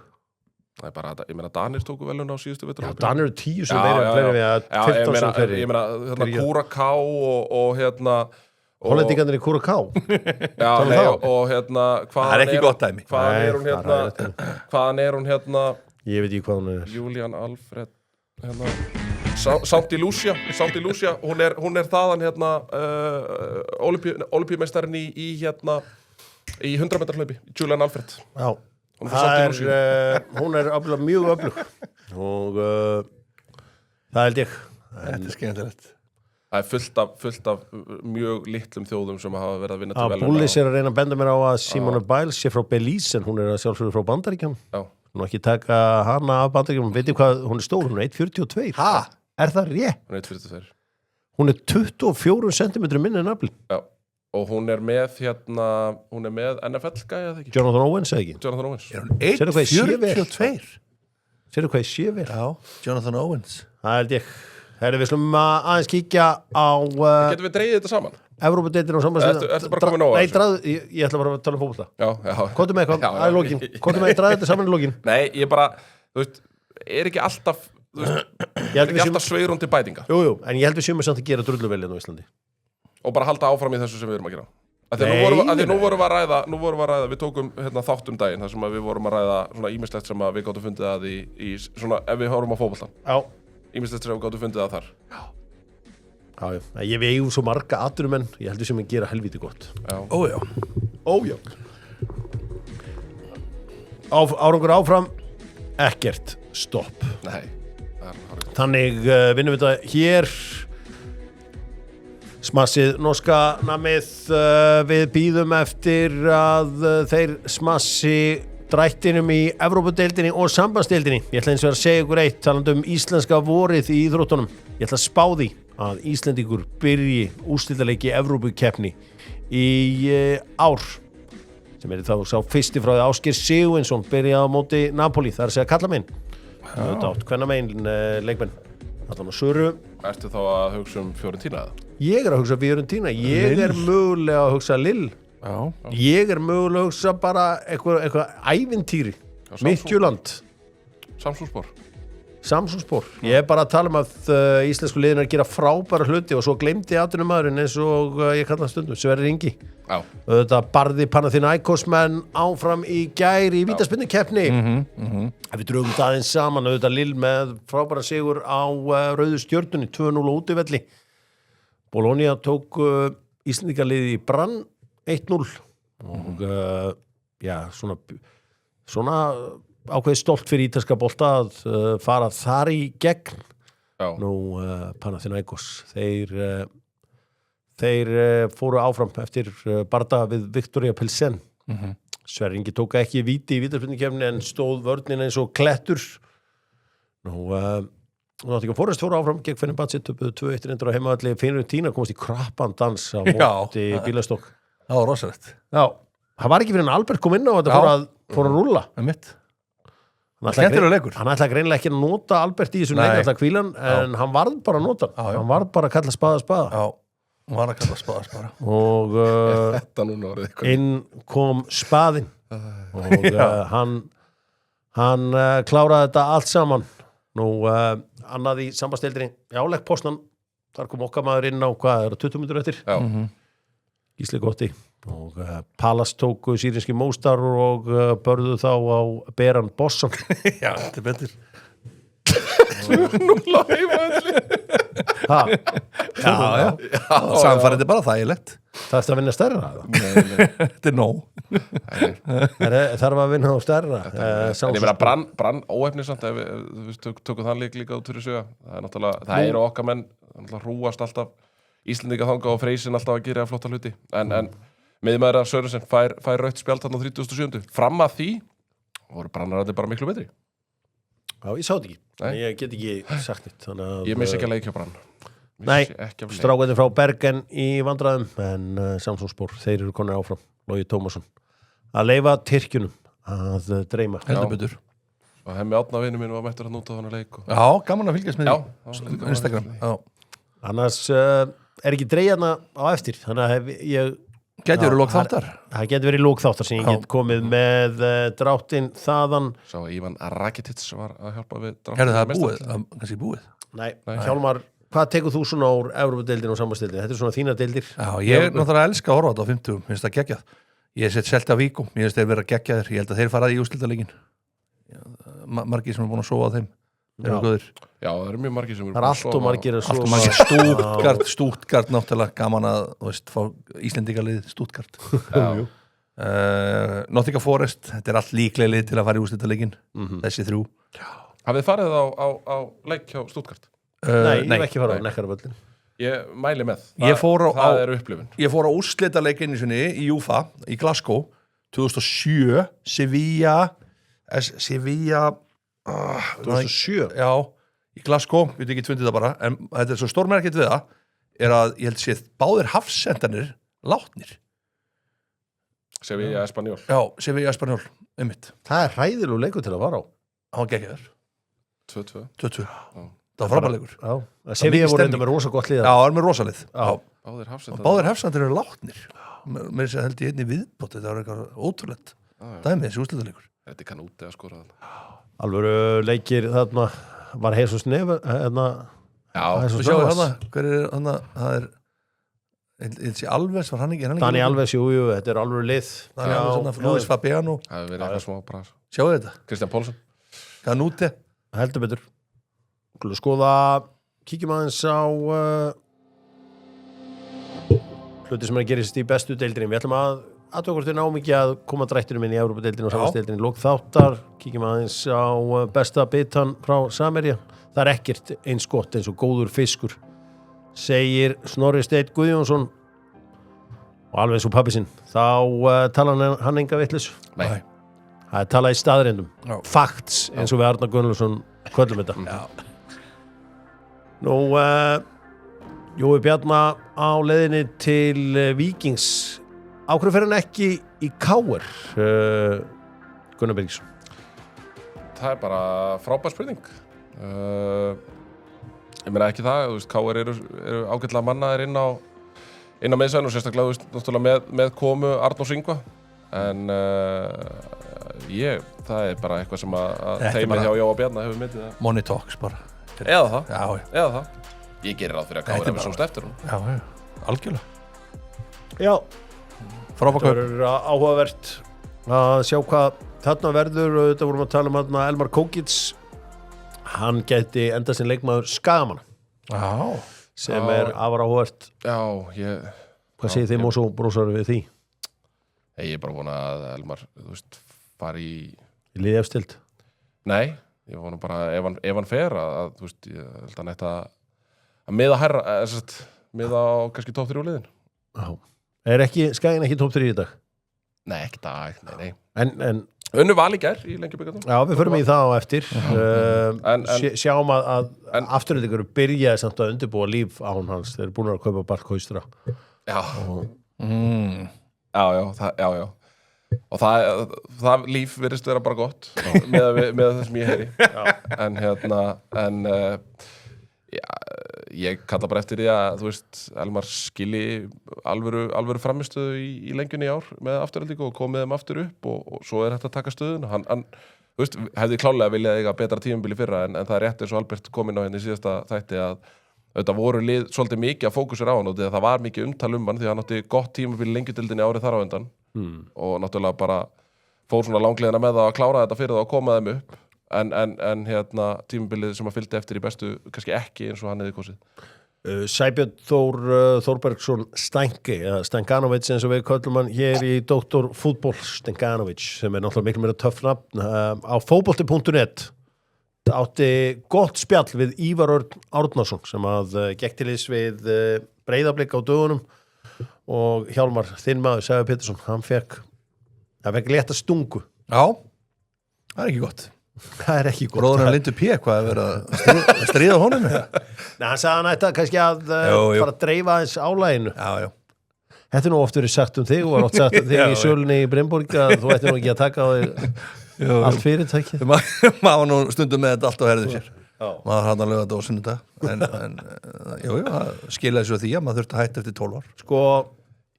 það er bara að, ég meina Danir tóku velun á síðustu vetrarólympíuleikum Danir eru 10 sem fleiri við að 15 sem fleiri ég meina Kúraká og Hollendingarnir í Kúraká já, nei, og það er ekki gott dæmi hvaðan er hún ég veit ekki hvað hún er Julian Alfred Saint Lucia, hún er þaðan Ólympíumeistarinn í 100 metra hlaupi, Julian Alfred. Já, hún er mjög öflug og það held ég. Þetta er skemmtilegt. Það er fullt af mjög litlum þjóðum sem hafa verið að vinna til veluna. Bullis er að reyna að benda mér á að Simone Biles sé frá Belize en hún er að sjálfsögðu frá Bandaríkjum. Já. Hún ekki taka hana af Bandaríkjum. Veitir hvað, hún er stór, hún er 1,42. Ha? Er það rétt? Hún er 1,42. Hún er 24 cm minni en afl. Já. Og hún er með NFL-gæja, eða ekki? Jonathan Owens, eða ekki? Jonathan Owens. Er hún 1,42? Sérðu hvað ég sé vel? Já, Jonathan Owens. Það held ég. Herri, við slum aðeins kíkja á... Getum við dreigið þetta saman? Evrópudeildina á sambandsliðina. Ertu bara komin á þessu? Nei, ég ætla bara að tala um fótbolta. Já. Komdu með eitthvað, það er lókin. Komdu með, draði þetta saman í lókin. Nei, ég bara, þú veist, er ekki alltaf, þú veist, er ekki alltaf sveigrún til bætinga. Jú, en ég held við séum samt að gera drulluveljan á Íslandi. Og bara halda áfram í þessu sem við erum að gera. Nú vorum við að ræða, við tókum þátt daginn þar sem við vorum að ræða svona ýmislegt sem við gátum fundið að í svona, ef við horfum á fótboltann. Já. Ýmislegt sem við gátum fundið að þar. Já. Ég vegum svo marga atvinnumenn, ég heldur sem að gera helvíti gott. Já. Ójá. Árangur áfram, ekkert stopp. Nei. Þannig vinnum við þetta hér. Smassið norska namið, við bíðum eftir að þeir smassi drættinum í Evrópudeildinni og sambandsdeildinni. Ég ætla eins og að segja ykkur eitt talandi íslenska vorið í íþróttunum. Ég ætla að spá því að Íslendingur byrji úrslitaleiki Evrópukeppni í ár sem þá sá fyrsti frá því Ásgeir Sigurvinsson byrjaði á móti Napoli, það að segja Kallamegin. Kvennamegin leikmenn. Allan á Söru. Ertu þá að hugsa Fiorentína eða? Ég að hugsa Fiorentína, ég mögulega að hugsa Lill. Já. Ég mögulega að hugsa bara eitthvað ævintýri. Midtjylland. Samsungspor. Ég bara að tala að íslensku liðin að gera frábæra hluti og svo gleymdi atvinnumaðurinn eins og ég kalla stundum, Sverrir Ingi. Já. Þetta barði Panathinaikos menn áfram í gær í vítaspyrnukeppni. Við drögum það aðeins saman, þetta Lill með frábæra sigur á Rauðu Stjörnunni 2-0 á útivelli. Bologna tók Íslendingaliði í Brann 1-0 og svona ákveðið stolt fyrir ítalska bolta að fara þar í gegn. Já. Nú Panathinaikos þeir fóru áfram eftir bardaga við Viktoria Pilsen. Sverrir Ingi tók ekki víti í vítaspyrnukeppni en stóð vörnin eins og klettur. Nú Nottingham Forest fóru áfram gegn Fenerbahce, töpuðu 2-1 á heimavelli. Fiorentína komast í krappan dans á móti Bílastokk. Það var rosalegt. Já, það var ekki fyrir en Albert kom inn á þetta fór að rúlla. Það er mitt. Skemmtilegur leikur. Hann ætlaði greinilega ekki að nota Albert í þessu leik, hann ætlaði að hvíla hann, en hann varð bara að nota hann. Hann varð bara að kalla spaða. Já, hann var að kalla spaða. Og Þetta núna orðið eitthvað. inn kom spaðinn og hann kláraði þetta allt saman. Nú, annað í sambandsdeildinni, Leik Poznan, þar kom okkar maður inn á, 20 mínútur eftir? Já. Gísli Gotti. Og Palas tóku sýrinski Móstar og börðu þá á Beran Bosson. Já, þetta er betur. 2-0 á heimavelli. Já. Samfærið er bara þægilegt. Það er að vinna stærra. Þetta er nóg. Þarf að vinna á stærra. En ég meina brann óefnisamt ef við tökum þann leik líka út fyrir söga. Það er náttúrulega, það eru okkar menn rúast alltaf Íslendinga þanga og Freysin alltaf að gera flotta hluti. En miðmaður að Sörensen fær rautt spjald þarna á 37. Fram að því voru brannararnir bara miklu betri. Já, ég sá þetta ekki. Ég get ekki sagt nýtt. Ég missi ekki að leikja brann. Nei, strákandi frá Bergen í vandræðum, en Samsungspor, þeir eru konir áfram. Logi Tómasson. Að leyfa Tyrkjunum að dreyma. Heldur betur. Og Hemmi Átna vinur minn var mættur að nota þannig leik. Já, gaman að fylgjast með því. Instagram. Annars ekki dreigjarna á eftir, þannig að ég gæti verið lókþáttar. Það gæti verið lókþáttar sem ég get komið með dráttinn þaðan. Sá að Ivan Rakitic var að hjálpa við dráttinn. Herðu það búið? Kannski búið? Nei. Hjálmar, hvað tekur þú svona úr Evrópudeildin og sambandsdeildin? Þetta er svona þínar deildir. Já, ég náttúrulega elska að horfa þetta á 50, finnst það geggjað. Ég sett Celta Vigo, mér finnst þeir vera geggjaðir. Ég held að þeir faraði í úrslitaleikin. Margir sem er búin að sofa þeim. Þeir eru góðir. Já, það eru mjög margir sem eru það er allt og margir að sofa. Stuttgart náttúrulega gaman að fá Íslendingalið Stuttgart. Nottingham Forest, þetta er allt líklega lið til að fara í úrslitaleikin. Þessi þrjú. Hafið þið farið á leik hjá Stuttgart? Nei, ég hef ekki farið á Nekkarvöllin. Ég mæli með. Það er upplifun. Ég fór á úrslitaleikinni sinni í Júfa í Glasgow 2007, Sevilla 2007? Já, í Glasgow, við ekki tvundið það bara, en þetta er svo stórmerkitt við það er að ég held séð báðir hafsendanir látnir. Sevilla Espanjól. Já, Sevilla Espanjól, einmitt. Það er hræðilegu leikur til að vara á. Hann var geggjaður. 2-2. Það var frábærleikur. Já, Sevilla voru enda með rosa gott lið. Já, það var með rosa lið. Báðir hafsendanir eru látnir. Mér sé held ég einni viðbót, þetta var eitthvað ótrúlegt. Dæmið þessi úrslitaleikur. Þetta kann úti að skora þarna. Alvöru leikir þarna var Jesus Neve þarna. Já, þú sjáu þarna, hver er þarna, það er Ilsi Alves, var hann ekki? Dani Alves, jú, þetta er alveg lið. Luis Fabiano. Það hefur verið eitthvað smá bras. Sjáu þetta? Kristján Pálsson. Kanúti. Heldur betur. Skoða, kíkjum aðeins á hluti sem gerist í bestu deildinni. Við ætlum að aðtökur til námikið að koma drættinum inn í Evrópudeildinni og samvægsdeildinni lók þáttar. Kíkjum aðeins á besta bitan frá Samherja. Það er ekkert eins gott eins og góður fiskur, segir Snorri Steinn Guðjónsson, og alveg eins og pabbi sinn. Þá talar hann enga vitleysu. Nei. Það er talað í staðreyndum. Facts, eins og við Arnar Gunnlaugsson kvöldum þetta. Nú, Jói Bjarna á leiðinni til Víkings. Á hverju fer hann ekki í KR, Gunnar Birgisson? Það er bara frábær spurning. Ég meina ekki það, þú veist, KR eru ágætlega mannaðir inn á miðsvæðinu og sérstaklega, þú veist, náttúrulega með komu Arnórs Ingva, en það er bara eitthvað sem að teimið hjá Jóa Bjarna hefur myndið það. Money talks bara. Eða það. Ég gerir ráð fyrir að KR hefur sóst eftir hún. Já, algjörlega. Já, Frábær það er áhugavert að sjá hvað þarna verður, og þetta vorum að tala um Elmar Kókits. Hann gæti enda sinn leikmaður Skagamanna. Já. Sem er afar áhugavert. Já, Hvað segir þið Mósó brósar við því? Ég er bara vona að Elmar, þú veist, fari Í liði efstild? Nei, ég vona bara ef hann fer að þú veist, ég held að hann ætti að miða herra, miða á kannski top 3 liðin. Já. Er Skaginn ekki top 3 í dag? Nei, ekki dag, nei. En Unnu val í gær í Lengjubikarnum. Já, við förum í það á eftir. Sjáum að afturhaldingur byrjaði samt að undirbúa líf án hans. Þeir eru búin að kaupa Bark Haustra. Já. Já. Og það líf virðist vera bara gott með það sem ég heyri. En ég kalla bara eftir því að, þú veist, Elmar skili alvöru framistöðu í lengjunni í ár með afturhaldingu og komið þeim aftur upp og svo er þetta að taka stöðuna. Hann þú veist, hefði klálega viljað eiga betra tímabili fyrra en það er rétt eins og Albert kom inn á henni í síðasta þætti að þetta voru lið svolítið mikið að fókusera á hann og það var mikið umtal hann því að hann átti gott tímabili lengjudildinni árið þar á undan og náttúrulega bara fór svona langleiðina með það að klára þetta fyrir það og koma þeim upp. En tímabilið sem að fylgdi eftir í bestu kannski ekki eins og hann hefði kosið. Sæbjörn Þórbergsson Stænki, eða Stenganovic eins og við köllum hann hér í Dr. Fútbol Stenganovic, sem er náttúrulega miklu meira töff nafn, á fótbolti.net átti gott spjall við Ívar Örn Árnason sem að gekk til þess við Breiðablik á dögunum og Hjálmar, þinn maður, Sævar Pétursson, hann fekk létta stungu. Já, það er ekki gott. Það er ekki gott. Bróðurinn Lindu P. Hvað er verið að stríða honum? Nei, hann sagði hann ætti kannski að fara að dreifa aðeins álæginu. Já. Þetta er nú oft verið sagt um þig og var oft sagt um þig í sölunni í Brynborg að þú ætti nú ekki að taka á þig allt fyrirtækið. Maður nú stundum með þetta allt á herðið sér. Maður hann að löga þetta á sunnudag. En það skilaði svo því að maður þurfti að hætta eftir 12 ár. Sko,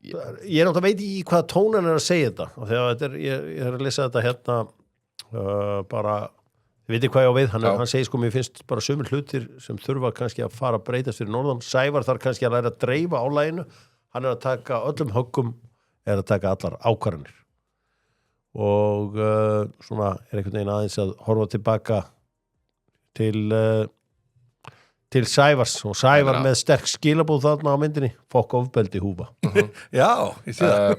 ég náttúrulega veit í hvaða tónan er að segja þetta. Þegar ég er að lesa þetta hérna bara, ég veit ekki hvað ég á við hann segir sko, mér finnst bara sumir hlutir sem þurfa kannski að fara að breytast fyrir norðan. Sævar þarf kannski að læra að dreifa álæginu, hann er að taka öllum höggum, er að taka allar ákvarðanir og svona er einhvern veginn aðeins að horfa tilbaka til Sævars og Sævar með sterk skilabóð þarna á myndinni, fokk ofbeldi húfa. Já, ég sé það.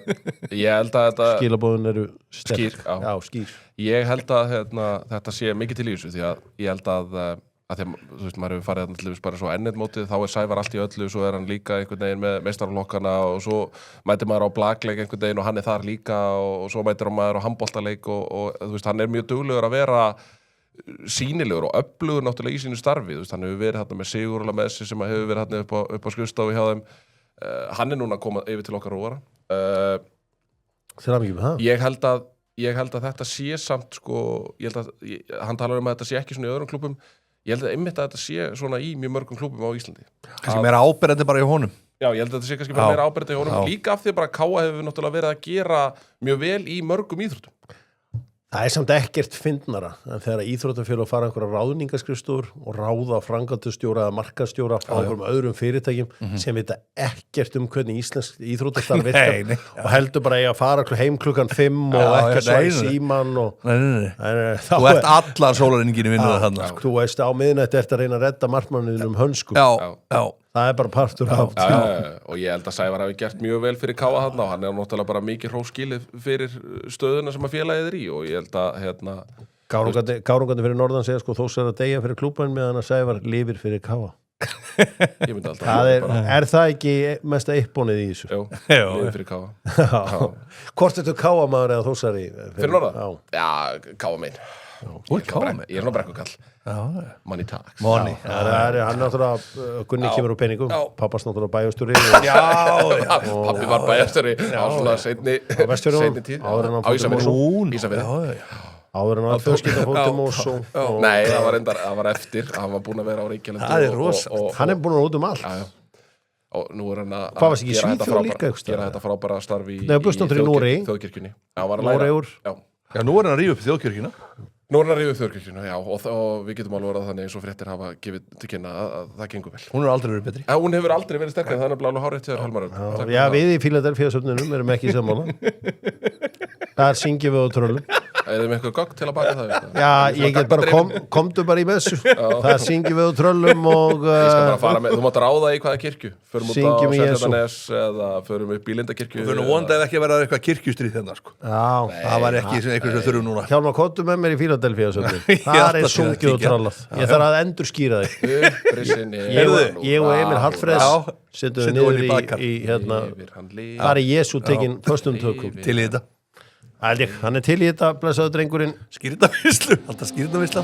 Ég held að þetta skilabóðin eru sterk. Skýr. Ég held að þetta sé mikið til í þessu því að ég held að því að, þú veist, maður hefur farið þarna til þess bara svo ennett mótið, þá er Sævar allt í öllu, svo er hann líka einhvern veginn með meistaralokkana og svo mætir maður á blakleik einhvern veginn og hann er þar líka og svo mætir maður á handboltaleik og þú veist, hann er mjög duglegur að vera sýnilegur og öflugur náttúrulega í sínu starfi, þú veist, hann hefur verið hérna með Sigurla með sig sem hefur verið hérna upp á skrifstofu hjá þeim, hann er núna að koma yfir til okkar Róara. Ég held að þetta sé samt sko, hann talar um að þetta sé ekki svona í öðrum klúbbum, ég held að einmitt að þetta sé svona í mjög mörgum klúbbum á Íslandi. Kannski meira áberandi bara í honum. Já, ég held að þetta sé kannski meira áberandi í honum, líka af því bara Káa hefur náttúrulega verið að gera mjög vel í mörgum íþróttum. Það samt ekkert fyndnara en þegar íþróttafélög fara einhverja ráðningaskrifstofur og ráða framkvæmdastjóra eða markaðsstjóra frá einhverjum öðrum fyrirtækjum sem vita ekkert hvernig íslensk íþróttastarf virkar og heldur bara að fara heim klukkan 5 og ekki svo í síman og þú ert allan sólarhringinn í vinnu þarna þú veist á miðnætti ert að reyna að redda markmanninum hönsku það bara partur af og ég held að Sævar hafi gert mjög vel fyrir Káa þarna og hann náttúrulega bara mikið hróskilið fyrir stöðuna sem að félagið í og ég held að Gárungandi fyrir norðan segja sko Þórs að deyja fyrir klúbban meðan að Sævar lifir fyrir Káa ég myndi alltaf það ekki mesta uppbónið í þessu? Jú, lifir fyrir Káa Hvort ertu Káa maður eða Þórsari? Fyrir norðan? Já, Káa megin ég er nú brekkukall money talks hann náttúrulega Gunni kemur úr peningum pappas náttúrulega bæjastjóri pappi var bæjastjóri á svona seinni tíð á Ísafirði áður en að fjölskyldafótum nei, það var eftir hann var búinn að vera á Reykjavík hann er búinn að út allt og nú er hann að gera þetta frábæra starf í þjóðkirkjunni nú er hann að rífa upp þjóðkirkjuna Nú er hann að rífa upp þjóðkirkjuna, já, og við getum alveg verið þannig eins og fréttir hafa gefið til kynna að það gengur vel. Hún hefur aldrei verið betri. Hún hefur aldrei verið sterkari, það er alveg hárrétt hjá þér, Hólmar. Já, við í Fíladelfíasöfnunum erum ekki sammála. Það syngjum við á tröllum. Eða með eitthvað gogg til að baka það? Já, ég get bara, komdu bara í messu. Það syngjum við á tröllum og... Ég skal bara fara með, þú mátt ráða í hvaða kirkju. Förum út á Seltjarnarnes eða förum upp í Lindakirkju. Þú finnum vonandi ekki að vera eitthvað kirkjustrið þennan, sko. Já. Það var ekki eitthvað sem þurfum núna. Hjálmar, komdu með mér í Fíladelfíasöfnun. Það er sungið og trallað. Ég þarf að endurskýra þig. Ég og Emil Hallfreðs setjum við niður í hérna, þar er Jesú tekinn föstum tökum. Til í þetta. Hann er til í þetta, blessaður drengurinn. Skýritavislu, alltaf skýritavisla.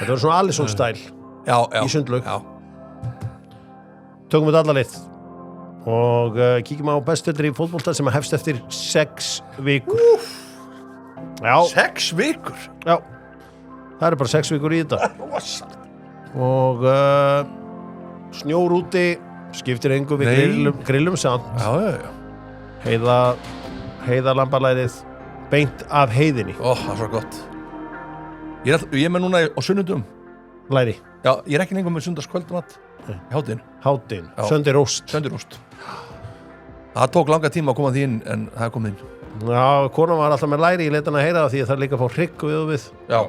Þetta var svona Alisson stæl í sundlaug. Tökum við alla lið og kíkjum á bestöldur í fótbolta sem hefst eftir 6 vikur. 6 vikur? Já, það eru bara 6 vikur í þetta. Og snjór úti, skiptir engu við grillum samt. Heiðalambalærið beint af heiðinni. Það er svo gott. Ég er með núna á sunnundum. Læri. Já, ég er ekki lengur með sunnudagskvöldmat. Hádegin. Söndiróst. Það tók langa tíma að koma því inn en það er komið inn. Já, konan var alltaf með læri í leitan að heyra það því að það er líka að fá hrygg við. Já.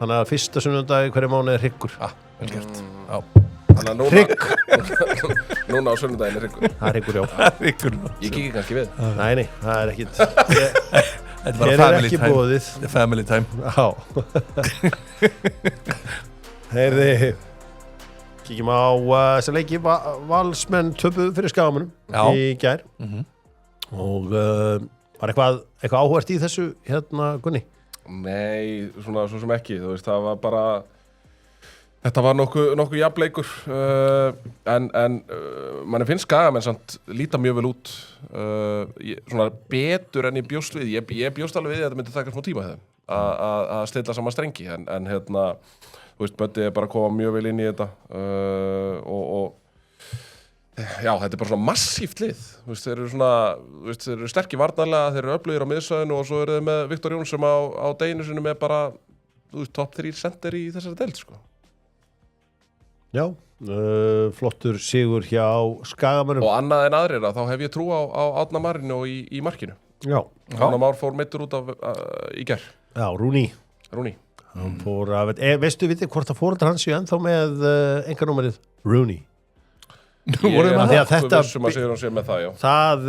Þannig að fyrsta sunnundagi hverju mánuði er hryggur. Vel gert. Já. Hrygg. Núna á sunnudaginn er hryggur. Það er hryggur, já. Ég kíkir kannski við. Nei, það er ekkit. Hér er ekki bóðið. The family time. Já. Heyrði, kíkjum á þessa leiki. Valsmenn töpuðu fyrir Skagamunum í gær. Og var eitthvað áhugavert í þessu hérna, Gunni? Nei, svona svo sem ekki. Þú veist, það var bara... Þetta var nokkuð jafnleikur en manni finnst Skagamenn samt líta mjög vel út svona betur en ég bjóst við ég bjóst alveg við að þetta myndi taka smá tíma að stilla saman strengi en hérna, þú veist, Böddi er bara að koma mjög vel inn í þetta og já, þetta er bara svona massíft lið, þú veist, þeir eru sterkir varnarlega, þeir eru öflugir á miðsvæðinu og svo eru þeir með Viktor Jóns sem á deginu sinu með bara, þú veist, top 3 center í þessari deild, sko. Já, flottur sigur hjá Skagamönnum. Og annað en aðrir þá hef ég trú á Árna Marino í markinu. Já. Árna Már fór meiddur út af í gær. Já, Rúni. Hann fór að, veistu hvort að foreldrar hans séu ennþá með einkanúmerið Rúni? Ég er nokkuð vissum að segja hann sé með það, já. Það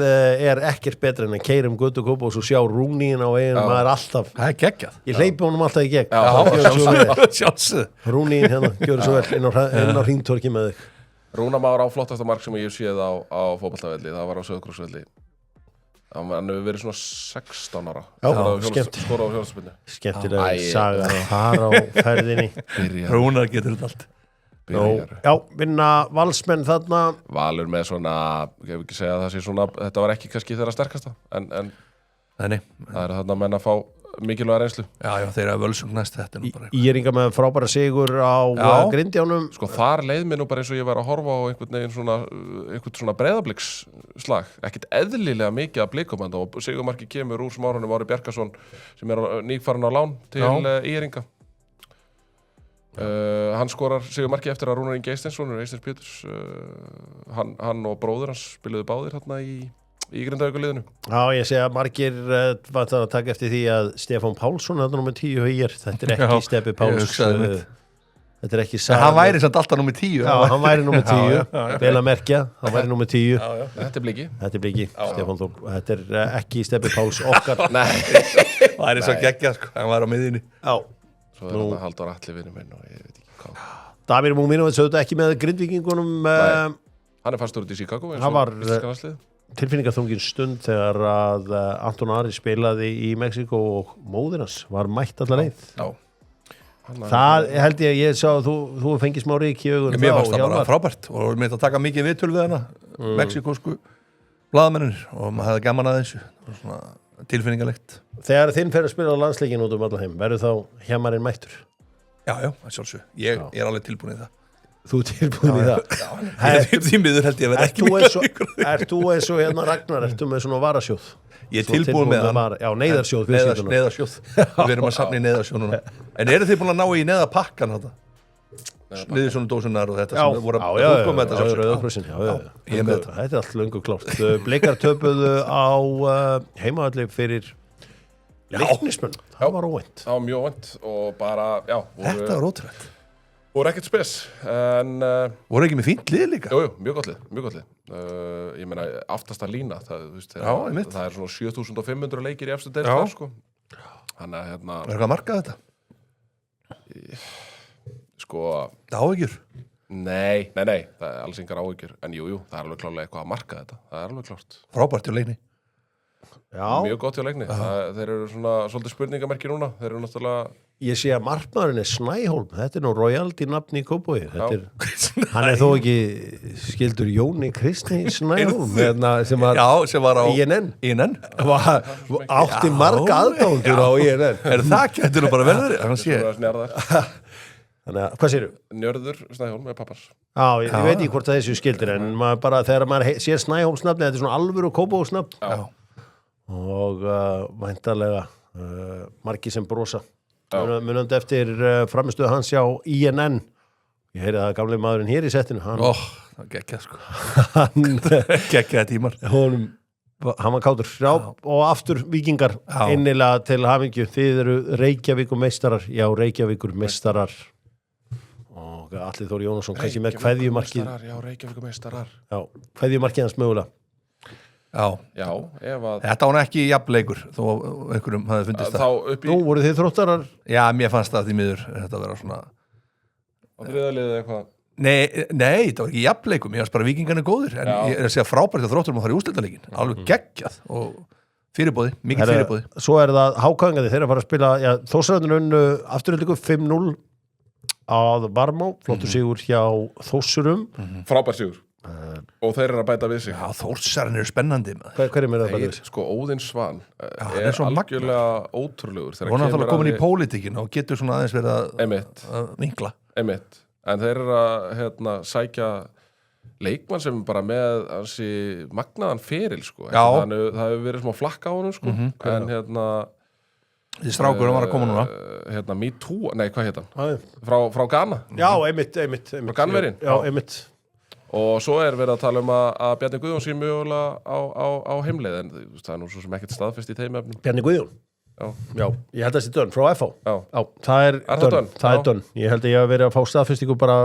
er ekkert betra en að keyra götu kópa og svo sjá Rúníin á eigin maður alltaf. Það er geggjað. Ég hleypi honum alltaf í gegn. Sjálfsögðu. Rúníin hérna, gjör svo vel inn á hringtorki með þig. Rúna Már á flottasta mark sem ég hef séð á fótboltavelli, það var á Sauðárkróksvelli. Hann hefur verið svona 16 ára. Já, skora á hjólspilni. Skemmtilega saga þar á ferðinni. Rúna getur þetta allt. Já, vinna Valsmenn þarna. Valur með svona, ég hef ekki segja að það sé svona, þetta var ekki kannski þeirra sterkasta en það er þarna menn að fá mikilvæga reynslu. Já, þeir eru að völsung næst þetta nú bara Íringa með frábæra sigur á Grindjánum. Sko þar leið mér nú bara eins og ég var að horfa á einhvern svona Breiðabliksslag, ekkert eðlilega mikið af Blikum og sigurmarki kemur úr Smárunum Ári Bjarkason sem nýfarinn á lán til Íringa. Hann skorar sigurmarki eftir að Rúnar Ingi Eysteinsson Eysteins Péturs hann og bróður hans spiluðu báðir þarna í Grindavíkurliðinu. Já, ég segi að margir var það að taka eftir því að Stefán Pálsson þetta númer 10 hér, þetta er ekki Steppi Páls þetta er ekki hann væri samt alltaf númer 10 Já, hann væri númer 10 vel að merkja, hann væri númer 10 Þetta er bliki Stefán Þór, þetta er ekki Steppi Páls okkar Nei Það er svo geggjað, sko, hann var á miðjunni Já Svo er þetta Halldór Atli vinur minn og ég veit ekki hvað Damir Múminovits auðvitað ekki með Grindvíkingunum Hann er fastur út í Chicago hann var tilfinningaþungin stund þegar að Anton Ari spilaði í Mexíkó og móðir hans var mætt allar leið það held ég sá að þú fengið smá rík í augun mér fannst það bara frábært og mér þetta að taka mikið viðtöl við hana mexíkósku blaðamennir og maður hefði gaman að þessu svona tilfinningalegt þegar þinn fer að spila á landsleikin út allar heim verður þá hjamarinn mættur já, sjálfsög ég er alveg tilbúin í það Þú tilbúin í það Því miður held ég að vera ekki Ert þú eins og hérna Ragnar Ertu með svona varasjóð Ég er tilbúin með hann Já, neyðarsjóð Neyðarsjóð Við erum að safna í neyðarsjóð núna En eru þið búin að ná í neyðapakkan þetta? Niður svona dósunar og þetta sem voru að húka með þetta Rauðakrossin Þetta er allt löngu klárt Blikar töpuðu á heimavalli fyrir Leiknismenn Það var óvænt Það var mjög óvænt og bara, Þetta var ótrúlegt voru ekkert spes en voru ekki með fínt lið líka jú, mjög gott lið ég meina aftasta lína það er svona 7500 leikir í efstu deild þar sko þannig að er eitthvað að marka þetta? Sko áhyggjur? Nei, það er alls engar áhyggjur en jú, það er alveg klárlega eitthvað að marka þetta það er alveg klárt frábært hjá Leikni mjög gott hjá Leikni þeir eru svona svolítið spurningamerki núna þeir eru náttúrulega Ég sé að markmaðurinn er Snæhólm þetta er nú royalty nafni í Kópavogi hann er þó ekki skildur Jóni Kristni Snæhólm sem var á INN átti marga aðdándur á INN Er það getur nú bara verður Þannig að, hvað séru? Njörður Snæhólm er pappars Já, ég veit ekki hvort það þessu skildur en þegar maður sér Snæhólms nafni þetta er svona alvöru Kópavogs nafn og væntanlega margir sem brosa munandi eftir framistuðu hans hjá INN ég heyri það gamli maðurinn hér í settinu það geggjað sko geggjað tímar hann var kátur og aftur Víkingar innilega til hamingju þið eru Reykjavíkur meistarar Reykjavíkur meistarar og Atli Þór Jónasson kannski með kveðjumarkið Reykjavíkur meistarar kveðjumarkið hans mögulega Þetta var ekki jafnleikur þó einhverjum hafði fundist það Nú voru þið Þróttarar Já, mér fannst það því miður þetta að vera svona á þriðaliðið eitthvað Nei, það var ekki jafnleikum ég fannst bara Víkingarnir góðir en ég er að segja frábært að Þróttarum að fara í úrslitaleikin alveg geggjað og fyrirbóði mikið fyrirbóði Svo er það hákvæðingandi þeir að fara að spila Þórsararnir unnu afturöldingu 5-0 að Varmá flottur sigur hjá Þórsurum frábær sigur og þeir eru að bæta við sig Þórsararnir eru spennandi Hverjum er það bæta við sig? Sko Óðinn Svan er algjörlega ótrúlegur og hann er komin í pólitíkin og getur svona aðeins verið að vinkla en þeir eru að sækja leikmann sem bara með hansi magnaðan feril sko það hefur verið smá flakka á honum sko en því strákur var að koma núna Me Too, nei hvað heit hann? Frá Ghana Já, einmitt frá Ghanverinn Já, einmitt og svo er verið að tala að Bjarni Guðjón sé mögulega á heimleið en það er nú svo sem ekkert staðfest í þeimefnum Bjarni Guðjón? Já, ég held að það sé dönn frá FH Já, það er dönn Ég held að ég hef verið að fá staðfestingu bara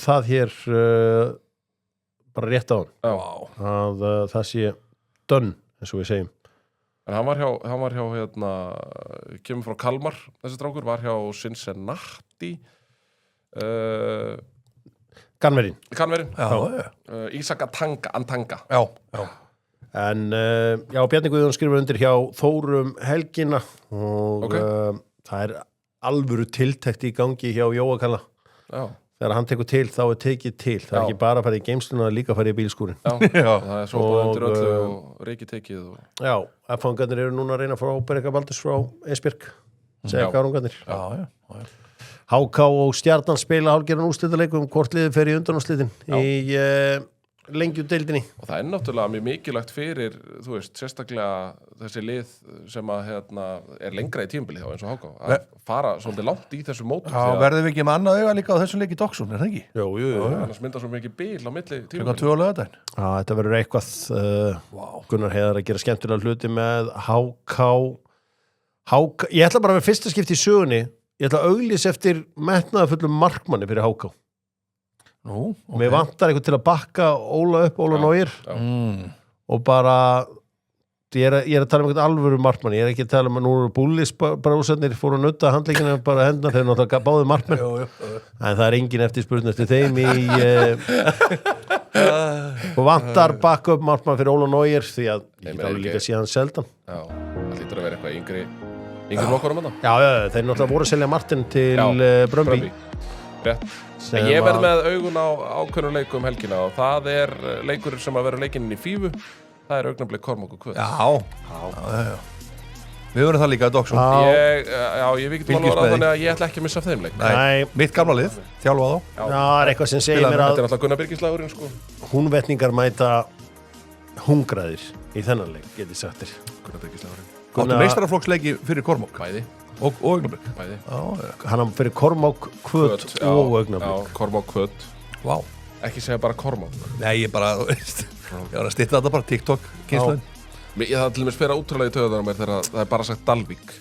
það hér bara rétt á hann að það sé dönn eins og við segjum En hann var hjá kemur frá Kalmar þessi strákur, var hjá Cincinnati Ghanverinn Ísak Antanga En Bjarni Guðjón skrifur undir hjá Þórum helgina og það er alvöru tiltekt í gangi hjá Jóa Kalla þegar hann tekur til þá tekið til, það Já. ekki bara að fara í geimsluna, það líka að fara í bílskúrin Já. Það svo búið undir öllu og reiki tekið og... Já, F-fangarnir eru núna að reyna að fá Berika Baldurs frá Esbjörg segja Gárungarnir Já. HK og Stjarnan spila hálfgerðan úrslitaleikum hvort liðið fer í undanúrslitin í lengjudeildinni Og það náttúrulega mjög mikilvægt fyrir, þú veist, sérstaklega þessi lið sem að er lengra í tímabilið þá eins og HK að fara svolítið langt í þessu mótum Já, verðum við ekki með annað auga líka á þessum leik í Doxun, það ekki? Jú. annars myndar svo mikið bíl á milli Klukkan tímabilið 2 á laugardaginn. Já, þetta verður eitthvað Gunnar Heiðar að gera skemmtilega hluti með HK Ég ætla bara að vera fyrsta skipti í sögunni ég ætla að auglýsa eftir metnaðarfullum markmanni fyrir HK Nú, Mér vantar eitthvað til að bakka Óla upp, Óla Nóir og bara ég er að tala um eitthvað alvöru markmann ég er ekki að tala um að nú eru búlis bara úsætnir fóru að nutta handleikina bara hendnar þeir náttúrulega báðu markmann en það er engin eftirspurn eftir þeim og vantar bakka upp markmann fyrir Óla Nóir því að ég get alveg líka að sé hann seldan Já, það lítur að vera eitthvað yngri nokkur um þetta Já, þeir náttúrulega voru að selja Martin til Brömbi Rétt En ég verð með augun á ákveðnum leikum helgina og það er leikur sem að vera leikinn í Fífu það er augnablik Kormák og Kvöt Já. Við verðum það líka að Doxun Ég vikið alveg að þannig að ég ætla ekki að missa af þeim leik Nei. Mitt gamla lið, þjálfa þá Það er eitthvað sem segir mér Þetta að er alltaf Gunnar Birgislagurinn sko húnvetningar mæta hungraðir í þennan leik, get ég sagt þér Gunnar Birgislagurinn Áttu meistaraflokksleiki fyrir Kormák Bæði og Augnablik Bæði Hann fyrir Kormák, Kvöt og Augnablik Kormák Kvöt Vá Ekki segja bara Kormák Nei, ég bara, ég var að stytta þetta bara TikTok kynsluðin Það til og með spera útrúlega í töðunar mér þegar það er bara sagt Dalvík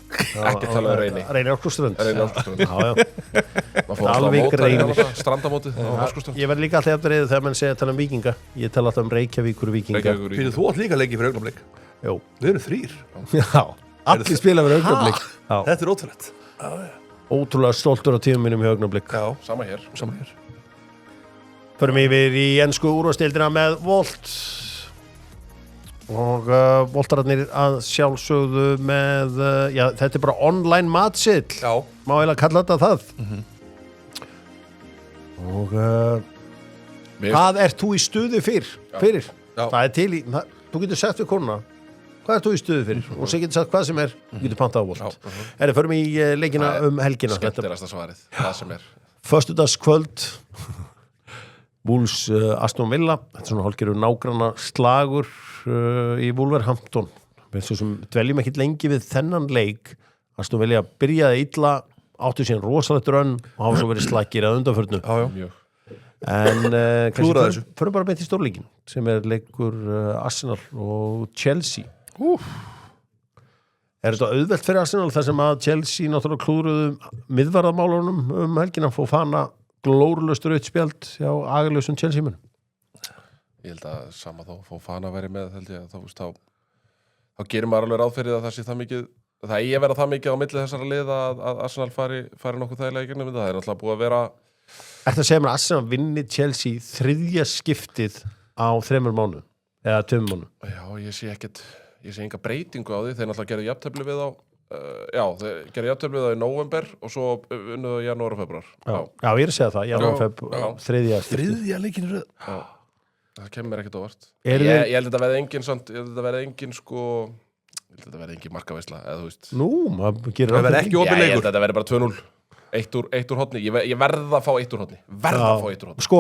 ekki tala um Reyni Reyni Orkuströnd Dalvík Dalvík Reyni Strandamótið Ég verð líka alltaf eftir þegar mann segja að tala um vikinga Ég tala alltaf um Reykjavíkur vikinga Fyrir þú átt líka leiki fyrir Augnablik Jó Við erum 3 Já, allir spila fyrir Augnablik Þetta er ótrúlegt Ótrúlega stoltur á tímum mínum í Augnablik Já, Sama hér Förum yfir í ensku úrvarsdeildina með Volt og Voltararnir að sjálfsögðu með þetta er bara online matsill Já. Má eiginlega kalla þetta það og hvað ert þú í stuði fyrir? Já. Það er til í þú getur sagt við konuna hvað ert þú í stuði fyrir og svo getur sagt hvað sem er þú getur pantað á Volt förum í leikina helgina Skemmtilegasta svarið Það sem er Föstudagskvöld Wolves Aston Villa þetta er svona hálfgerður nágranna slagur í Wolverhampton við svo sem dveljum ekkit lengi við þennan leik Aston Villa byrjaði illa áttu síðan rosalegt rönn og hafa svo verið slagir að undanförnu en kannski fyrir bara beint í stórleikin sem er leikur Arsenal og Chelsea Er þetta auðvelt fyrir Arsenal þar sem að Chelsea náttúrulega klúðruðu miðvarðamálunum helgina fór fana glórulaust rautt spjald hjá agalösum Chelsea-mun? Ég held að sama þá fór fana verið með held ég þá gerir maður alveg ráð fyrir að það sé það mikið það eigi að vera það mikið á milli þessara liða að Arsenal fari nokkuð þægilega í gegnum þetta það er alltaf búið að vera Ertu að segja mér að Arsenal vinni Chelsea þriðja skiptið á 3 mánuðum eða 2 mánuðum? Já, ég sé enga breytingu á því þeir náttúrulega gerðu jafntefli við á þeir gerðu jafntefli við á í nóvember og svo unnuðu janúar og februar Já, ég er að segja það, janúar og februar þriðja leikinu röð Það kemur mér ekkert óvart Ég held að þetta verði engin markaveisla eða þú veist Nú, maður gerir það verði ekki opin Ég held leikur að þetta verði bara 2-0 Eitt úr hotni, ég verð að fá eitt úr hotni Sko,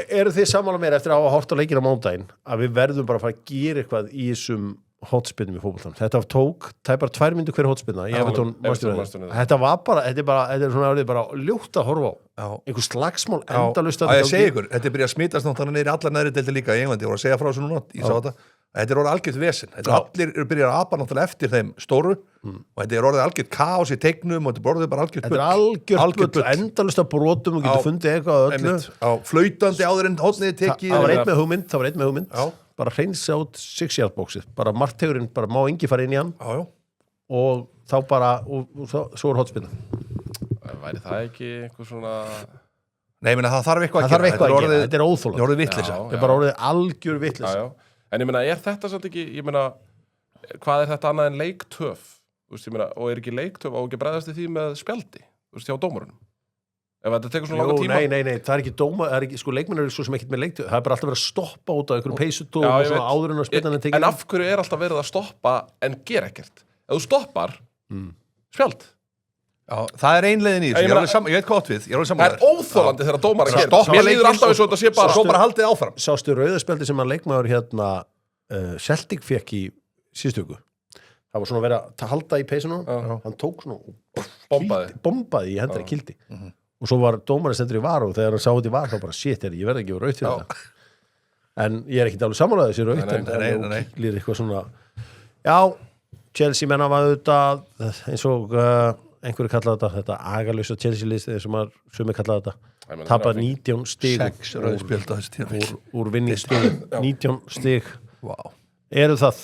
eru þið sammála mér eftir að hafa hort á leikina á mándaginn að við verðum bara að fara að gera eitthvað í þessum hotspinnum í fótboltanum. Þetta tók tæpar 2 mínútur hver hotspinna þetta var bara, þetta er svona bara ljótt að horfa á einhver slagsmál endalaust að ég segi ykkur, þetta er byrjað að smitast náttúrulega niður í allar neðri deildir líka í Englandi, ég voru að segja frá þessu núna ég sá þetta, þetta er orðið algjört vesen allir eru byrjað að apa náttúrulega eftir þeim stóru og þetta er orðið algjört kaos í teiknum og þetta er orðið bara algjört bull endalaust að brotum og getur fundið eitthvað öllu á flautandi áður en hotniði tekið það var einn með hugmynd bara hreinsa út 6-yard-bóksið bara marktegurinn, bara má engi fara inn í hann og þá bara svo er hotspinna væri það ekki einhver svona Nei, ég meina það þarf eitthvað að gera þetta er óþólandi það er orðið vitleysa þetta er bara orðið algjör vitleysa en ég meina, er þetta samt ekki ég meina, hvað er þetta annað en leiktöf og er ekki leiktöf og ekki bregðast í því með spjaldi hjá dómarunum Ef þetta tekur svona langa tíma Nei, það er ekki dóma, það er ekki, sko leikmenn eru svo sem ekkert með leiktíð, það er bara alltaf verið að stoppa út á einhverjum peysut og svona áður en að spilna en tekið. En af hverju er alltaf verið að stoppa en gera ekkert? Ef þú stoppar, spjald. Já, það er einleiðin í þessu, ég veit hvað við, ég er alveg saman. Það er óþolandi þegar dómar að gera. Mér líður alltaf eins og þetta sé bara. Svo bara haldið áfram. Sástu rauðaspjaldi sem að leikmaður hérna Celtic fekk í síðustu viku. Það var svona verið að halda í peysunum, hann tók svona og bombaði í hendri kildi. Og svo var dómarinn sendur í var og þegar hann sá þetta í var þá bara shit, ég verði ekki að vera raut fyrir þetta. En ég er ekki alveg samanlega þessi raut en það kýlir eitthvað svona já, Chelsea menna var auðvitað eins og einhverju kallaði þetta agalösa Chelsea-listið sem að sumi kallaði þetta tapa 19 stig 6 rauðspjöld á þessi tíma úr vinningsstig 19 stig wow. Eru það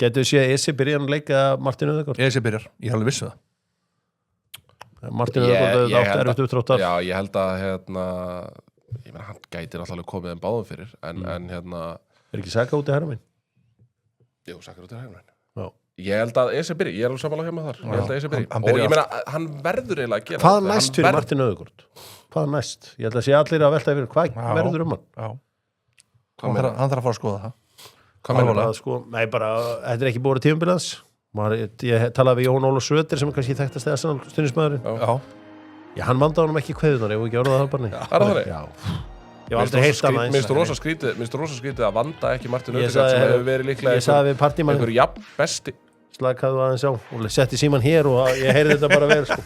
getur við séð að Esi byrjar að leika Martin Ødegaard? Esi byrjar, ég hef alveg vissu það Martin Ødegaard átt erfitt uppdráttar Já, ég held að ég meina, hann gætir alltaf komið en báðum fyrir en Er ekki Saka út í herra minn? Jú, Saka út í herra minn Já Ég held að Esi byrji, ég er alveg samanlega hjá með þar Ég held að Esi byrji og ég meina, hann verður eiginlega að gera Hvað næst fyrir Martin Ødegaard? Hvað næst? Ég held að sé allir að velta yfir hvað verður hann? Já Hann þarf að fara að skoða það Hvað verður það sko? Nei, bara, þetta er ekki búið tímabilans Ég talaði við Jón Ólaf Söder sem er kannski þekktast eða stundismæðurinn Já, hann vandaði honum ekki kveðunar ef ekki orðað það bara Er það þannig? Já Ég hef aldrei heyrt hana Minnst þú rosa skrítið að vanda ekki Martin Ødegaard sem hefur verið líklega einhver jafn besti Slakaðu aðeins á og setti síman hér og ég heyrði þetta bara verið sko.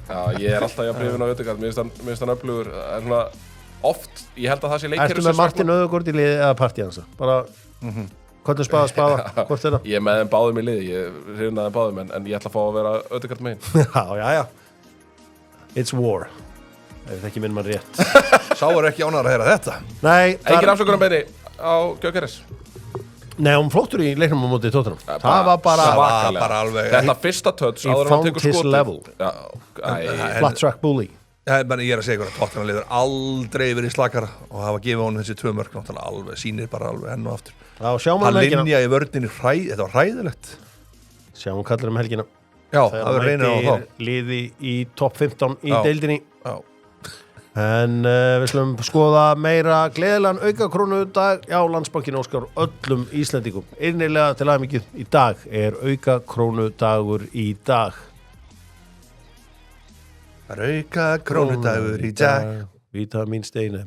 Já, ég er alltaf jafn hrifinn á Ødegaard Mér finnst hann öflugur en svona oft, ég held að það sé leikkerfi Ertu með Martin Ødegaard í liði eða partí hans? Bara, hvort er spaða, hvort er það? Ég er með þeim báðum í liði, ég hrifinn að þeim báðum en ég ætla að fá að vera Ødegaard megin Já It's war Það er ekki minn mann rétt Sá er ekki ánægður að heyra þetta Nei Engin afsökunar meini á Gyökeres Nei, hún flottur í leiknum á móti Tottenham Það var bara alveg Þetta fyrsta touch He found his level Flat track bully Ég er að segja ykkur að Tottenham liður aldrei verið slakara og hafa gefið honum þessi 2 mörk náttúrulega alveg, sýnir bara alveg enn og aftur Hann linja í vörninni, þetta var hræðilegt Sjáum kallar helgina Já, það verður reynir á þá Liði í topp 15 í deildinni En við slum skoða meira gleðilegan aukakrónudag Já, Landsbankinn óskar öllum Íslendingum Innilega til hamingju í dag er aukakrónudagur í dag Aukakrónudagur í dag Vítamínsteina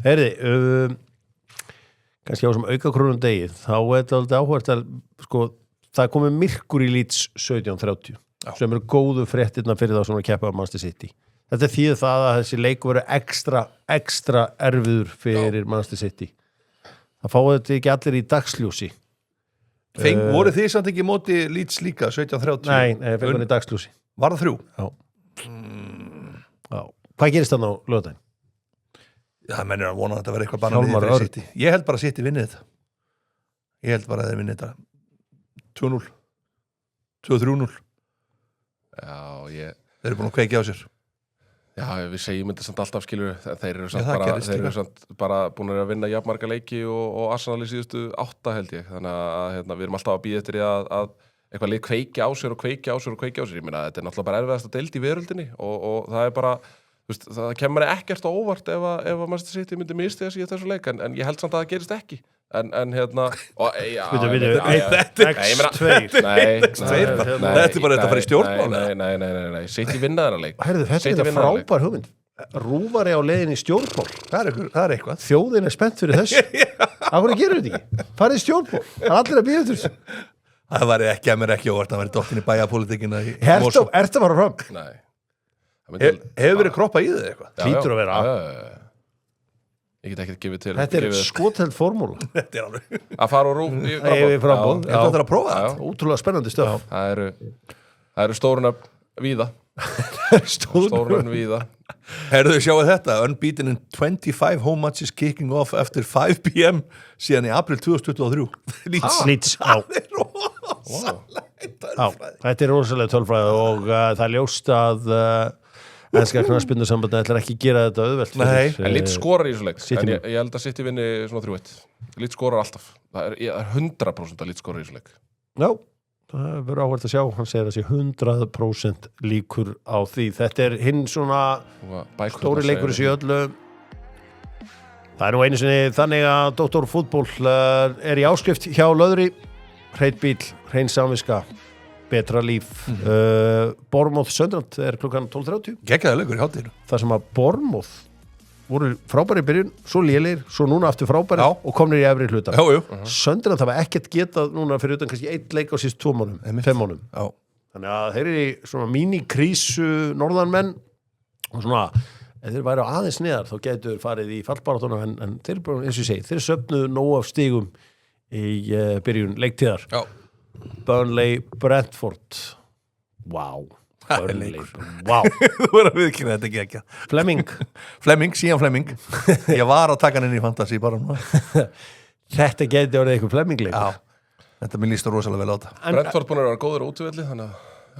Herði kannski á sem aukakrónudegi þá er þetta alveg áhvert að sko, það er komið myrkur í Leeds 17:30 sem eru góðu fréttirna fyrir þá svona keppa á Manchester City Þetta þýðir það að þessi leikur verður ekstra erfiður fyrir Manchester City. Það fáið þetta ekki allir í dagsljósi. Voru þið samt ekki móti Leeds líka 17:30? Nei, fengur hann í dagsljósi. Var það 3? Já. Já. Hvað gerist þannig á laugardaginn? Það mennir að vona að þetta verði eitthvað bananið fyrir City. Ég held bara að City vinnið þetta. Ég held bara að þeir vinnið þetta 2-0. 2-3-0. Já, Þeir eru búin að kveikja á sér. Já, við segjum þetta samt alltaf skilur þeir eru samt bara búin að vinna jafnmarga leiki og Arsenal í síðustu 8 held ég þannig að við erum alltaf að bíða eftir að eitthvað lið kveikja á sér ég meina þetta er náttúrulega bara erfiðast að deild í veröldinni og það er bara það kemur ekkert á óvart ef að Manchester City myndi misti þessi í þessu leik en ég held samt að það gerist ekki en hérna Þetta er bara þetta að fara í stjórnmál Nei, City vinna þennan leik Þetta er frábær hugmynd Rúfari á leiðin í stjórnmál Það er eitthvað Þjóðin er spennt fyrir þessu Af hverju gerur þetta ekki? Farið í stjórnmál Það er allir að bíða eftir þessu Það væri ekki að mér ekki óvart að vera dottin í bæjarpólitíkina Ertu að fara fram? Nei Hefur verið kroppa í þig eitthvað? Hlýtur að vera Ég get ekki gefið til Þetta er skottheld formúla Þetta er alveg Að fara og rúf Ég ætla að prófa þetta Ótrúlega spennandi stöf Það eru stóruna víða Stórun víða Herðu sjáu þetta Unbeaten in 25 home matches kicking off after 5 p.m. síðan í april 2023 Leeds Það er rosalega Þetta er rosalega tölfræði og það er ljóst að enska knattspyrnusambandið ætlar ekki gera þetta auðvelt En Leeds skorar í þessu leik en ég held að City vinni svona 3-1 Leeds skorar alltaf Það er 100% að Leeds skorar í þessu leik Já, það verður áhvert að sjá, hann segir að sé 100% líkur á því. Þetta hinn svona stóri leikur í öllu. Það nú einu sinni þannig að Dr. Fútból í áskrift hjá Löðri, hreinn bíl, hreinn samviska, betra líf. Bournemouth Sunderland klukkan 12:30. Geggjaður leikur í hádeginu. Það sem að Bournemouth voru frábæri í byrjun, svo lélegir, svo núna aftur frábæri og komnir í efri hluta. Sunderland hafa ekkert getað núna fyrir utan kannski 1 leik á síðust 2 mánuðum, 5 mánuðum. Þannig að þeir í svona mínikrísu norðanmenn og svona, ef þeir væri aðeins neðar þá getur farið í fallbaráttuna en þeir eru, eins og ég segi, þeir söfnuðu nóg af stigum í byrjun leiktíðar. Burnley Brentford. Wow. Burnley. Wow. Þú verður að viðkynna þetta ekki. Flemming, síðan Flemming. Ég var að taka hann inn í fantasy bara núna. Þetta geti orðið eitthvað Flemming-leikur. Þetta mér líst rosalega vel á þetta. Brentford búin að vera góður útivelli þannig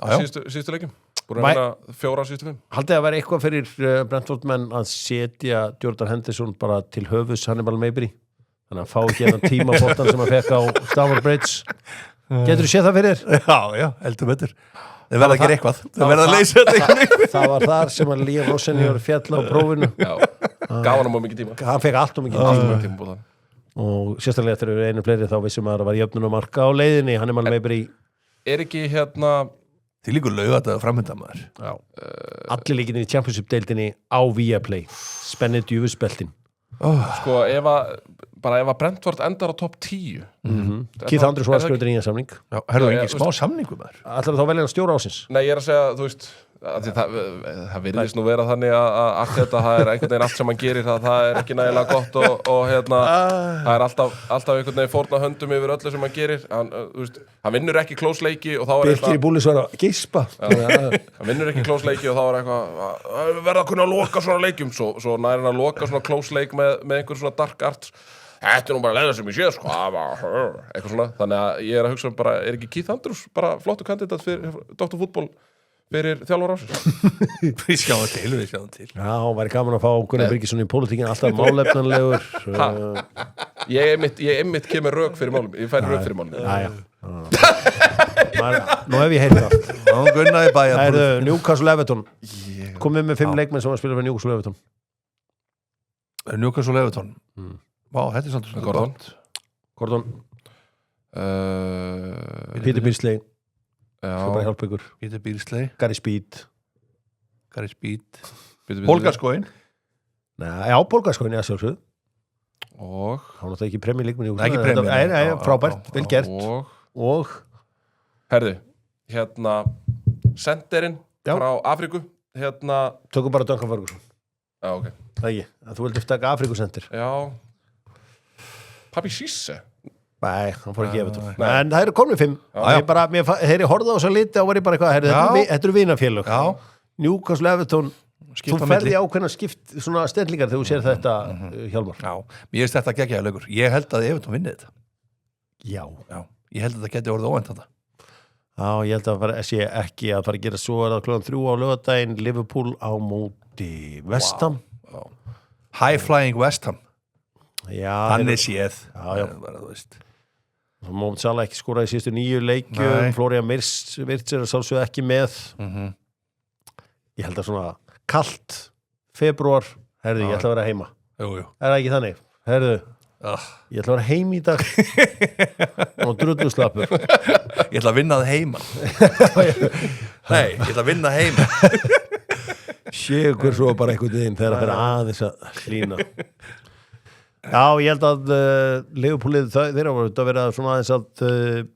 að síðustu leikjum. Búin að vera 4 síðustu 5. Haldið að vera eitthvað fyrir Brentford menn að setja Jordan Henderson bara til höfus Hannibal Mabry. Þannig að fá ekki enn tímabóttan sem að fekk á Stamford Bridge. Getur þú séð það fyrir? Já, heldur betur. Þeir verða að gera eitthvað. Þeir verða að leysa þetta. Það var þar sem að Liam Rosenjör fjall á prófinu. Gaf hann mikið tíma. Hann fekk allt mikið tíma. Og sérstaklega eftir einu fleiri þá vissum að það var jöfnumarka á leiðinni. Hann maður meibir í... ekki Þið líkur laugardagur framönda maður. Allir líkinni í Championship-deildinni á Viaplay. Spennið djúfusbeltin. Sko, ef að Brentford endar á topp 10 Keith Andrews var skrifður nýja samning. Herðu ekki smá samningu maður. Ætlar þá velja að stjóra ásins? Nei, ég að segja, þú veist það virðist nú vera þannig að allt þetta, það einhvern veginn allt sem hann gerir það ekki nægilega gott og það alltaf einhvern veginn fórna höndum yfir öllu sem hann gerir hann vinnur ekki close leiki og þá Birkir í búlis var að geispa hann vinnur ekki close leiki og þá eitthvað verða að kunna að loka svona leikjum svo nær hann að loka svona close leik með einhver svona dark arts þetta nú bara leiða sem ég sé sko eitthvað svona, þannig að ég að hugsa bara ekki Keith Andrews bara flottu kandidat fyrir Dr. Fútból fyrir þjálfur ásins. Við sjáum til. Já, væri gaman að fá Gunnar Birgisson í pólitíkin, alltaf málefnanlegur. Ég einmitt kemur rök fyrir málum. Ég færi rök fyrir málum. Nú hef ég heyrt það. Gunnar í bæja. Það Newcastle Everton. Komið með 5 leikmenn sem að spila fyrir Newcastle Everton. Newcastle Everton. Vá, þetta er svolítið Gordon. Peter Beardsley. Svo bara hjálpa ykkur. Peter Beardsley. Gary Speed. Polgarskóin. Já, Polgarskóin, já, sjálfsögðu. Og hann átti ekki Premier League. Ekki Premier. Nei, frábært, vel gert. Og herðu, senderinn frá Afríku, tökum bara Duncan Ferguson. Já, ok. Það ekki, að þú vildi taka Afríkusender. Já. Papi Cisse. Nei, hann fór ekki Everton. En það eru komnið 5. Þegar ég horfði á þess að liti og var ég bara eitthvað, þetta eru vinafélög. Newcastle Everton, þú ferði ákveðna svona stellingar þegar þú sér þetta, Hjálmar. Já, ég veist þetta geggjaður leikur. Ég held að Everton vinni þetta. Já. Ég held að þetta geti orðið óvænt þetta. Já, ég held að það sé ekki að fara að gera svo að klukkan 3 á laugardaginn, Liverpool á móti West Ham. High flying West Ham. Já. Þannig séð. Já. Mohamed Salah ekki skoraði síðustu 9 leikjum, Florian Wirtz er sálsögðu ekki með. Ég held að svona kalt febrúar, ég ætla að vera heima. Jú. Það ekki þannig? Ég ætla að vera heim í dag og drulluslappur. Ég ætla að vinna það heima. Nei, ég ætla að vinna heima. Séu hver svo bara einhvern veginn þegar það er aðeins að hlýna. Já, ég held að Liverpoolið þeirra voru að vera svona aðeins að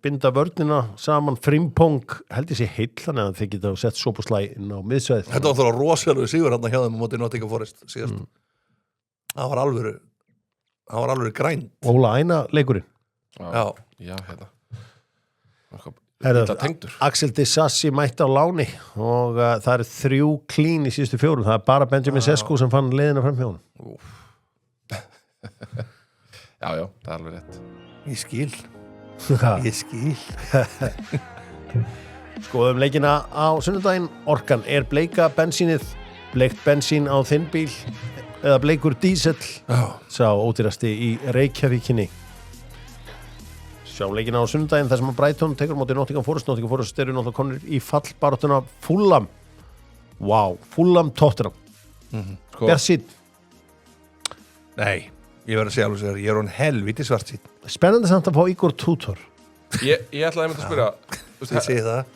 binda vörnina saman. Frimpong held ég sé heill þannig að þeir geta sett Szoboszlai inn á miðsvæðið. Þetta var þóra rosalegu sigur hérna hjá þeim á móti Nottingham Forest síðast. Það var alvöru grænt. Óla Æna leikurinn. Já, Axel Disasi mætti á láni og það eru 3 clean í síðustu 4. Það er bara Benjamin Sesko sem fann leiðina fram hjá honum. Já, það er alveg rétt. Ég skil. Skoðum leikina á sunnudaginn. Orkan bleika bensínið, bleikt bensín á þinn bíl eða bleikur dísel. Sá ódýrasti í Reykjavíkinni. sjá leikina á sunnudaginn þar sem að Brighton tekur á móti Nottingham Forest eru náttúrulega konur í fallbaráttuna Fulham. Fulham Tottenham. Bjartsýnn. Nei, ég verð að segja alveg sér, ég hann helviti svartsýnn. Spennandi samt að fá Igor Tudor. Ég ætlaði að spyrja, Ég segi það.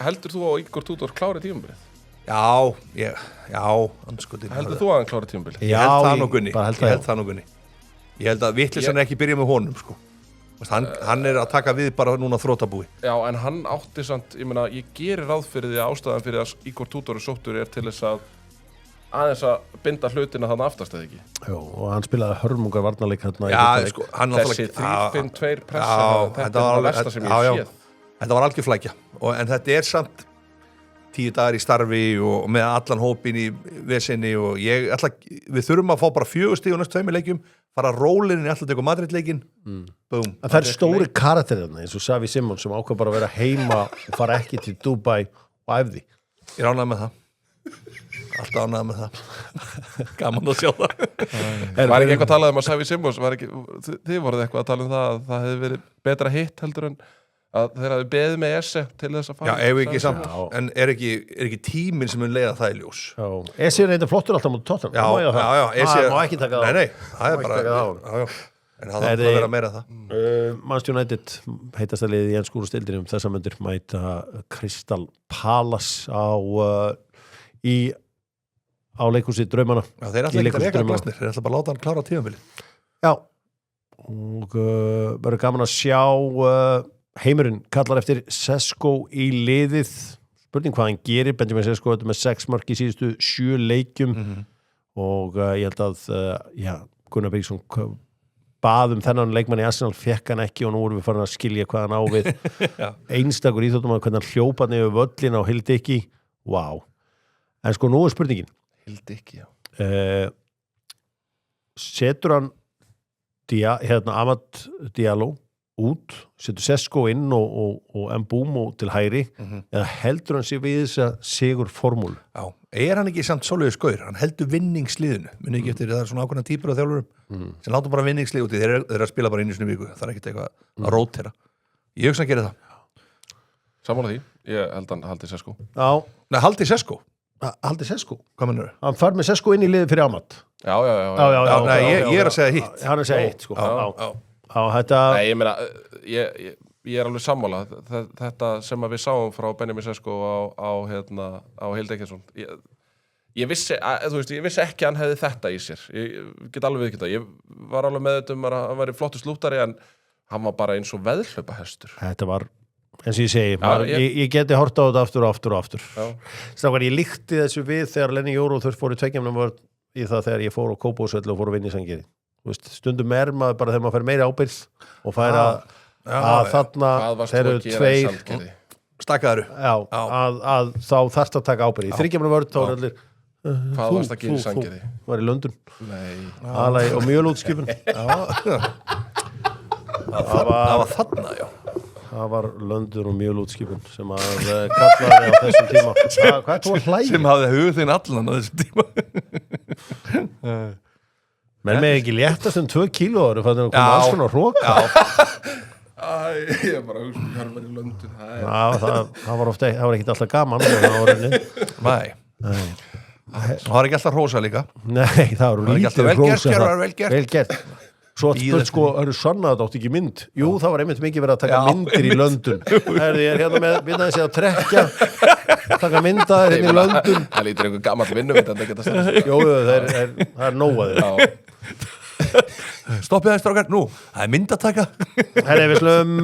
heldur þú að Igor Tudor klári tímabilið? Já, anskotin. Heldur þú að hann klári tímabilið? Ég held það nú Gunni. Ég held að vitleysan er ekki byrja með honum, sko. Hann er að taka við bara núna þrótabúi. Já, en hann átti samt, ég gerir ráð fyrir því að ástæðan fyrir að Igor Tudor sóttur til þess að aðeins að binda hlutina þarna aftast eða ekki. Jó, og hann spilaði hörmungar varnarleik hérna. Já, sko, þessi 3-5-2 pressa, þetta var það versta sem ég séð. Þetta var algjör flækja, en þetta er samt 10 dagar í starfi og með allan hópin í vesinni og við þurfum að fá bara 4 stig á næstu 2 leikjum, fara rólinn í alltaf tegur Madrid-leikin, boom. En það stóri karakterina, eins og Xavi Simons sem ákvað bara að vera heima og fara ekki til Dubai og æfði. Ég er ánægð með það. Alltaf ánægð með það. Gaman að sjá það. Var ekki eitthvað að tala að Xavi Simons, þið voruð eitthvað að tala að það hefði verið betra hitt heldur en að þeir hafi beðið með Esse til þess að fara. Já, ef ekki samt, en er ekki tíminn sem mun leiða það í ljós. Esse er eitthvað flottur alltaf mútið Tottenham. Já, Esse má ekki taka það. Nei, það er bara, en það þarf að vera meira það. Manchester United heitast að liðið í ensku úrstildinum þess að myndir mæta Crystal Palace á leikhúsi Draumana. Já, þeir ætla ekki að reka glasnir, þeir ætla bara að láta hann klára tímabilið. Já, og verður gaman að sjá heimurinn kallar eftir Sesko í liðið. Spurning hvað hann gerir. Benjamin Sesko með 6 mark í síðustu 7 leikjum og ég held að Gunnar Byggsson bað þennan leikmann í Arsenal, fekk hann ekki og nú erum við farin að skilja hvað hann á við. Einstakur íþróttum að hvernig hann hljópa niður völlin á Hildiki. En sko nú er spurningin. Hildiki, já. Setur hann Amad Diallo út, setur Sesko inn og Mbúmo til hægri eða heldur hann sér við þess að sigur formúlu? Já, er hann ekki samt svoleiðis gaur? Hann heldur vinningsliðinu, muni ekki eftir það er svona ákveðna típur af þjálfurum sem láta bara vinningslið úti, þeir eru að spila bara einu sinni í viku, það er ekkert eitthvað að rótera. Ég hugsa að gera það. Sammála því, ég held hann haldi Sesko. Já. Nei, haldi Sesko? Haldi Sesko? Hvað mennur þau? Hann fær með Sesko inn í liðið fyrir Amad. Já. Nei, ég er að segja hitt. Hann er að segja hitt, sko. Nei, ég meina, ég er alveg sammála. Þetta sem við sáum frá Benjamin Sesko á Hilde Ekkertsson. Ég vissi ekki að hann hefði þetta í sér. Ég get alveg viðkynnt það. Ég var alveg með þetta að hann væri flottur slúttari en hann var bara eins og veðhlaupahestur. Þetta var, eins og ég segi, ég geti hort á þetta aftur og aftur. Strákar, ég líkti þessu við þegar Lenny Jóru og þau fóru tveikjafnum í það þegar ég fór á Kópavóðsvelli og fór að vinna í Sandgerði. Stundum maður bara þegar maður fær meiri ábyrgð og fær að þarna þeir eru 2 stakkaður að þá þarfst að taka ábyrgð í 3 vörð þá er allir hvað varst að gera í Sandgerði? Var í London Nei og mjölútskipun það var þarna, já það var London og mjölútskipun sem að kallaði á þessum tíma hvað er þú að hlæja? Sem hafði hugð þinn allan á þessum tíma menn með ekki léttast 2 kíló það er að koma alls svona hróka ég er bara að hugsa hann var í London það var ofta, það var ekkert alltaf gaman nei það var ekki alltaf rósa líka nei, það var lítið rósa vel gert svo spurt sko, eru sanna þetta átt ekki mynd jú, það var einmitt mikið verið að taka myndir í London ég er hérna með, vinna þessi að trekja taka myndaðir hérna í London það lítur einhver gammal vinnuvitandi að geta stæðast jú, það er nóaðir stoppið það strákar, nú, það er myndataka herri, við slum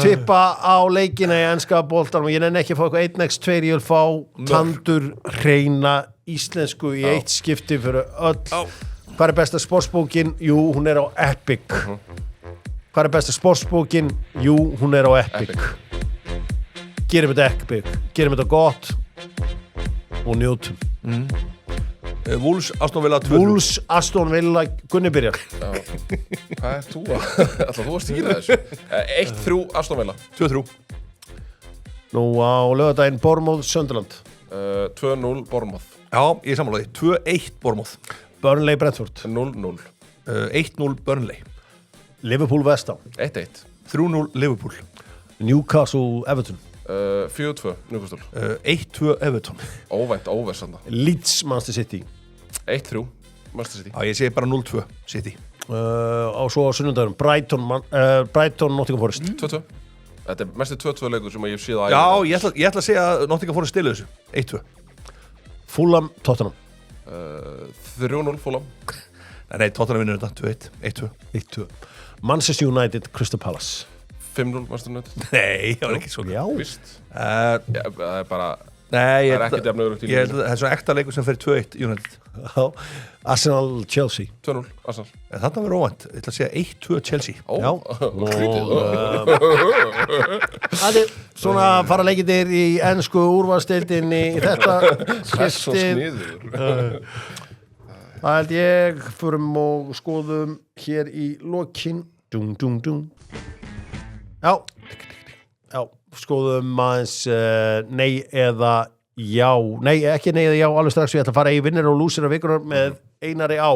tippa á leikina í enska boltanum og ég nenni ekki að fá eitthvað 1x2 ég vil fá tandur hreina íslensku í eitt skipti fyrir öll hvað er besta sportsbókin? Jú, hún er á Epic hvað er besta sportsbókin? Jú, hún er á Epic gerum þetta Epic gerum þetta gott og njótum Wolves, Aston Villa 2-3 Wolves, Aston Villa, Gunni byrjar hvað er þú að ætla þú að stýra þessu 1-3 Aston Villa 2-3 nú á laugardaginn Bournemouth, Sunderland 2-0 Bournemouth já, ég er sammálaði 2-1 Bournemouth Burnley, Brentford 0-0 1-0 Burnley Liverpool, West Ham 1-1 3-0 Liverpool. Newcastle Everton 4-2 Newcastle 1-2 Everton. Óvænt, óverðsanda Leeds Manchester City 1-3 Manchester City Já, ég segi bara 0-2 City. og svo á sunnudagurinn Brighton Nottingham Forest 2-2 Þetta er mesti 2-2 leikur sem ég hef séð á Já, ævinni. ég ætla að segja að Nottingham Forest stilu þessu. 1-2. Fulham Tottenham 3-0 Fulham Nei, Tottenham vinnur þetta. 2-1. 1-2. 1-2 Manchester United Crystal Palace 5-0 Manchester United Nei, það var ekki svo. Já Víst Uh, Já, það er bara Nei, Það er ekkert jafn örugt í ég held að það er svo ekta leikur sem fer 2-1 United. Arsenal Chelsea 2-0 Arsenal Þetta var óvænt. Ég ætla að segja 1-2 Chelsea. Ó, Já. Það er svona fara leikindir í ensku úrvalsdeildinni í þetta Það er svo skiptið. sniður Það held ég förum og skoðum hér í lokin dung Já, skoðum aðeins nei eða já nei, ekki nei eða já, alveg strax við ætla að fara í vinnir og lúsir af vikunar með Einari á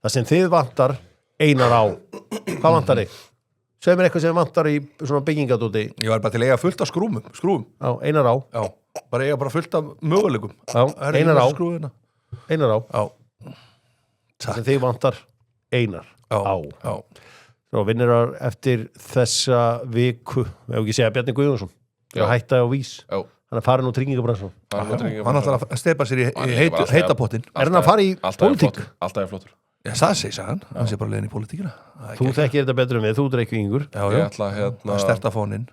það sem þið vantar, Einar á hvað vantar þig? Segðu mér eitthvað sem vantar í svona byggingadóti Ég var bara til að eiga fullt af skrúfum. Já, Einar á Já, bara eiga bara fullt af möguleikum. Já, Einar á Skrúfuna. Einar á, Já, það sem þið vantar Einar já, á já. og vinnirar eftir þessa viku, ef ekki segja Bjarni Guðjónsson til að hætta á vís Já hann er farin úr tryggingabransan Hann ætlar að stepa sér í Hann er bara að segja- heitapottin. Er hann að fara í pólitík? Alltaf er flottur Já, það segir hann. Hann sé bara leiðin í pólitíkina. Þú þekkir þetta betur en við, þú dreikir yngur Já, Ég já. ætla að Hann sterta fónin.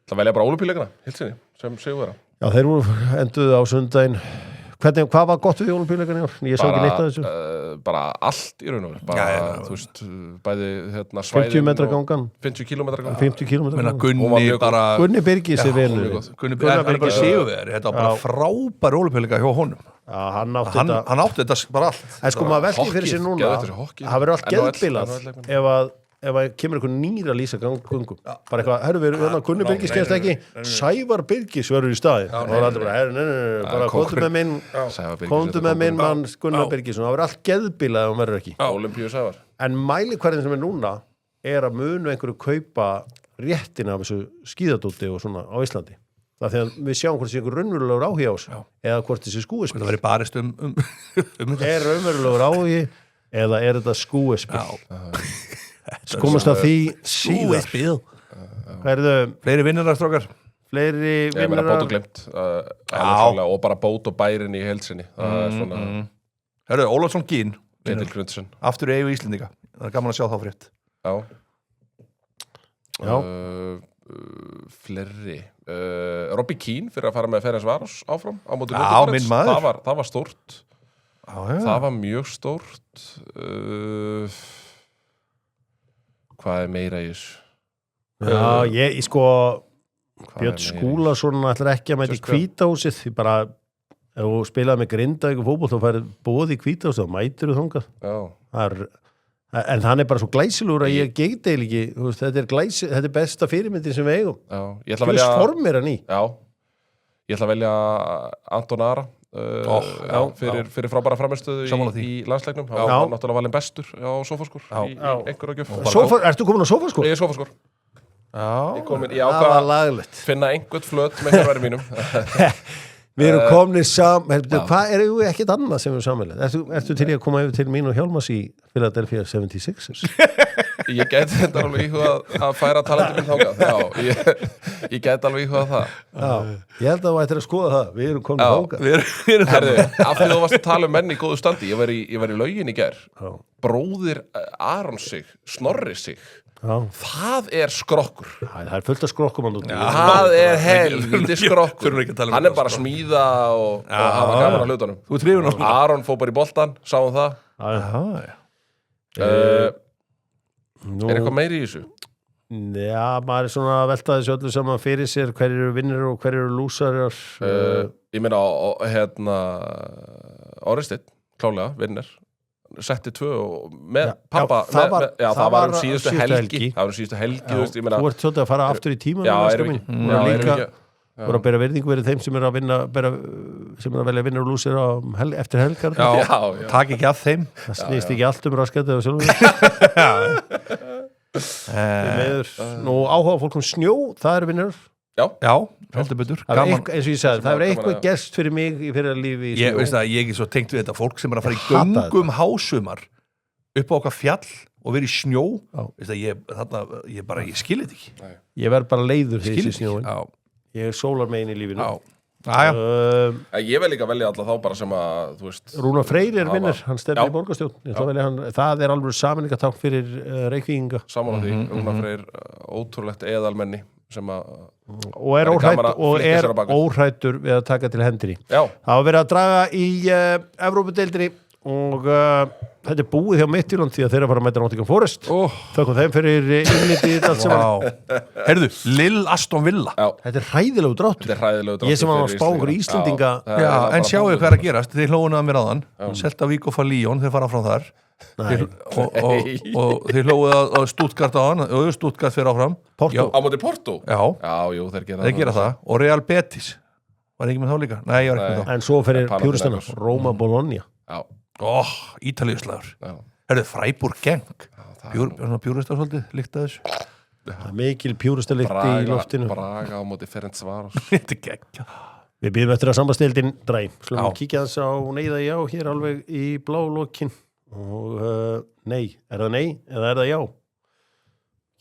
ætla að velja bara ólympíuleikana Hilsinni sem sigurvera Já, þeir voru enduðu á sundaginn hvað var gott við Ólympíuleikarnir í ár? Ég sá ekki neitt af þessu bara allt í raun og veru bara, Já, þú veist, bæði svæðin 50 metra og- gangan 50 kilometra gangan 50 kilometra Menna gangan Hún var Gunni mjög bara... Gunni Birgis er mjög vinur góð. Gunni Gunnar er bara Birgis. sigurvegari. Þetta var bara Já. frábær ólupillega hjá honum. Já, hann átti Hann þetta átti þetta bara allt. En sko maður veldi fyrir sér Hokkið, núna geðveikt þessi hokkið. það verður allt NHL geðbilað leikmenn. ef að kemur einhver nýr að lýsa gungum bara eitthvað, herru við erum Gunni Birgis kemst ekki Sævar Birgis verður í staði og það er aldrei bara, herru, nei, bara komdu með minn Sævar Birgis komdu þetta með minn kóngurinn. mann Gunnar Birgis og það verður allt geðbilað ef hann verður ekki Ólympíu Sævar en mælikvarðin sem er núna er að munu einhverju kaupa réttina af þessu skíðadóti og svona á Íslandi það er því að við sjáum hvort þessi einhver raunverulegur áhugi á þessu eða hvort þessi skúispil Það verið barist þetta. er raunverulegur áhugi eða er þetta skúispil komast að því síðar Hverðu, Fleiri vinnarastrókar. fleiri Ég meina vinnarar bót og glemt og bara bót og bærin í heilsinni það er svona Hörru, Ólafsson Gín. Ketil Grundsen Aftur í eigu Íslendinga. Það er gaman að sjá þá frétt. Já Já. Fleiri Robbie Keane fyrir að fara með Ferenc Varos áfram á móti Já, Ludvík minn maður. það var stórt Já, já. það var mjög stórt hvað er meira í þessu? Já, ég sko Hvað Björn er meira í Skúlason ætlar ekki að mæta í Just hvað? Hvítahúsið því bara ef þú spilaði með Grindavík og fótboll þá færið bóði í Hvítahúsið þá mætir þú þangað Já, Það er, en hann er bara svo glæsilegur að ég geit eða ekki þú veist, þetta er besta fyrirmyndin sem við eigum já, ég ætla að Hvers velja form er hann í? Já, ég ætla að velja Anton Ara fyrir frábæra framistöðu Sammála því. í landsleiknum hann Já. var náttúrulega valinn bestur á Sófaskor í einhverja gjöf Ertu komin á sofa sko? Ég er Sófaskor Já. Ég Það var ákvað að laglegt finna einhvern flöt með hverjum mínum Við erum komnir hvað er þú ekkert annað sem við sammeilið? Ertu til í að koma yfir til mín og Hjálmars í Philadelphia 76ers? Ég gæti þetta alveg íhugað að færa talandi minn þángað Já, ég gæti alveg íhugað það Já, ég held að þú ættir að skoða það Við erum komin þangað Við erum Herðu, af því þú varst að tala um menn í góðu standi Ég var í laugin í gær Já. Bróðir Aron sig, Snorri sig Já. Það er skrokkur Það er fullt af skrokkum hann út Það er helviti skrokkur þurfum ekki að tala um Hann er þetta, bara að smíða og hafa gaman að hlutunum Þú trýfur náttúrulega. Aron fór bara í boltan, sáum það Nú, Er eitthvað meiri í þessu? Já, maður er svona að velta þessu öllu saman fyrir sér hverjir eru vinnir og hverjir eru lúsarar Ég meina, Orristeinn, klálega, vinner setti 2 og með Já, pappa já, það var- það það var var um síðustu síðustu helgi helgi. Það var um síðustu helgi, þú veist, ég meina Þú ert svolítið að fara aftur í tíma Já, elskan erum mín. við Þú ekki er Já, líka erum Þú er að bera virðingu verið þeim sem er að vinna sem er að velja vinnir og lúsir eftir helgar Já, Takk ekki að þeim. Það snýst ekki allt um raskætti og sjálfum Nú áhuga fólk snjó, það vinnur. Já, heldur betur eins og ég sagði, það eitthvað gerst fyrir mig í fyrir lífi í snjó. Ég er svo tengt við þetta fólk sem að fara í göngum hásumar upp á okkar fjall og vera í snjó. Ég skil þetta ekki. Ég verð bara leiður fyrir þessi snjóin. Ég sólar megin í lífinu. Ég vel líka velja alla þá bara sem að, þú veist, Rúnar Freyr vinnur, hann stefnir í borgarstjórn. Það alveg sameiningatákn fyrir Reykvíkinga. Saman á því, Rúnar Freyr ótrúlegt eðalmenni sem að og er óhrættur við að taka til hendinni. Það var verið að draga í Evrópudeildinni og þetta er búið hjá Midtjylland því að þeirra fara að mæta Nottingham Forest. Þökkum þeim fyrir innlitið allt saman. Heyrðu, Lill Aston Villa. Þetta er hræðilegu dráttur. Ég sem var að spá einhverju Íslendinga. En sjáu hvað er að gerast. Þið hlóðuðu að mér áðan. Celta Vigo fá Lyon, þeir fara frá þar. Og þið hlóðuðu að Stuttgart áðan. Stuttgart fyrir áfram. Á móti Porto? Já, þeir gera það. Og Real Betis. Var ekki með þá líka? Nei, ég var ekki með þá. En svo fyrir pjúristana, Roma Bologna. Ítalíuslagur. Herðu, Freiburg Genk. Pjúristar svolítið, líkt að þessu. Mikil pjúristarlykt í loftinu. Braga á móti Ferencvaros. Þetta er gegn. Við býðum eftir að sambandstildin dræ. Slum að kíkja þess á neyða já hér alveg í blálokkin. Og nei, er það nei eða er það já?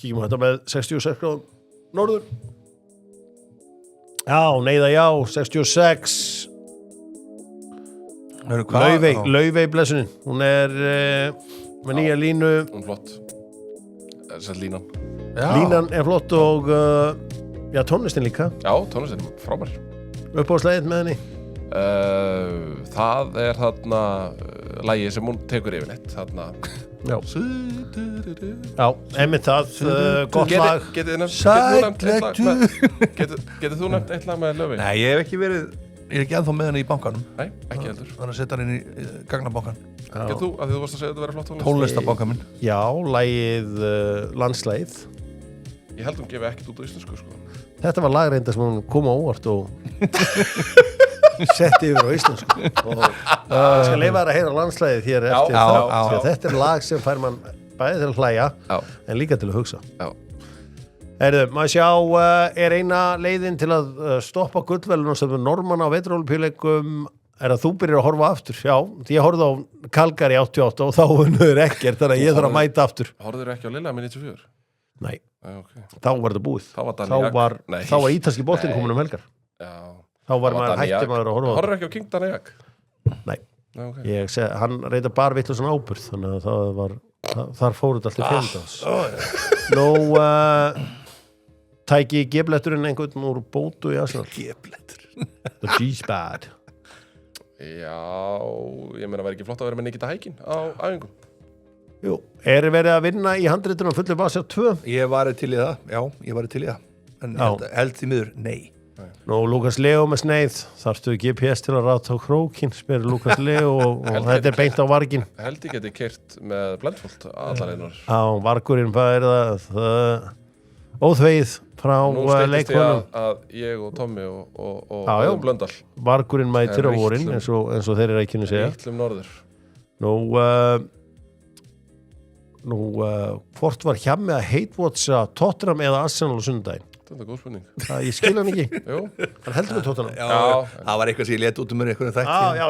Kíkjum á þetta með 66 gráðum norður. Já, neyða já, 66. Laufey blessunin. Hún er með nýja línu. Hún flott. Sett línan. Línan er flott og tónlistin líka. Já, tónlistin, frábær. Uppáhaldslegið með henni? Það er þarna lagi sem hún tekur yfirleitt þarna. Já, einmitt það, gott lag. Getið þú nefnt eitt lag með Laufey? Nei, ég hef ekki verið, ég er ekki ennþá með henni í bankanum. Nei, ekki heldur. Þannig að setja henni í gagnabankan. Getið þú, að þú varst að segja að þetta verið flott tónlist? Tónlistabankan minn. Já, lagið Landslægið. Ég held hún gefi ekkert út á íslensku, sko. Þetta var lagreinda sem hún kom á óvart og setti yfir á íslensku og ég skal leyfa þær að heyra Landslægið hér eftir það. Þetta er lag sem fær mann bæði til að hlæja en líka til að hugsa. Maður sjá, er eina leiðin til að stoppa gullvelun sem Normann á vetrarólympíuleikum er að þú byrjar að horfa aftur. Já, því ég horfði á Calgary 88 og þá unnuður ekkert, þannig að ég þarf að mæta aftur. Horfður ekki á Lilla með 94? Nei, okay. Þá var þetta búið. Þá var ítalski boltinn komin helgar. Já. Þá var maður hætti maður að horfa á. Horfður ekki á King Danajak? Nei, okay. Hann reyta bara vittu svona ábyrð, þannig að það var, þar fóruð allt í fjöldas. Nú, tæki G-bletturinn einhvern úr bótu í Arsenal. G-bletturinn. The G-spad. Já, ég meina verið ekki flott að vera með Nikita Hækin á æfingum. Jú, er verið að vinna í handritunum fullir Vasja 2? Ég var til í það, já, ég var til í það. En held því miður, nei. Nú, Lukas Leo með sneið, þarftu GPS til að ráta á krókin, spyrir Lukas Leo og þetta er beint á vargin. Held ég geti keyrt með Blendfold allar einar. Já, vargurinn, hvað er það? Óþvegið frá leikmönnum. Nú steyttist ég að ég og Tommi og Blöndal. Vargurinn mætir á vorin, eins og þeir eru ekki að segja. Rítlum norður. Nú, hvort var hjá með að heitwatcha Tottenham eða Arsenal á sunnudaginn? Þetta er góð spurning. Ég skil hann ekki. Jú. Hann heldur með Tottenham. Já, það var eitthvað sem ég let út mér eitthvað þætti. Já.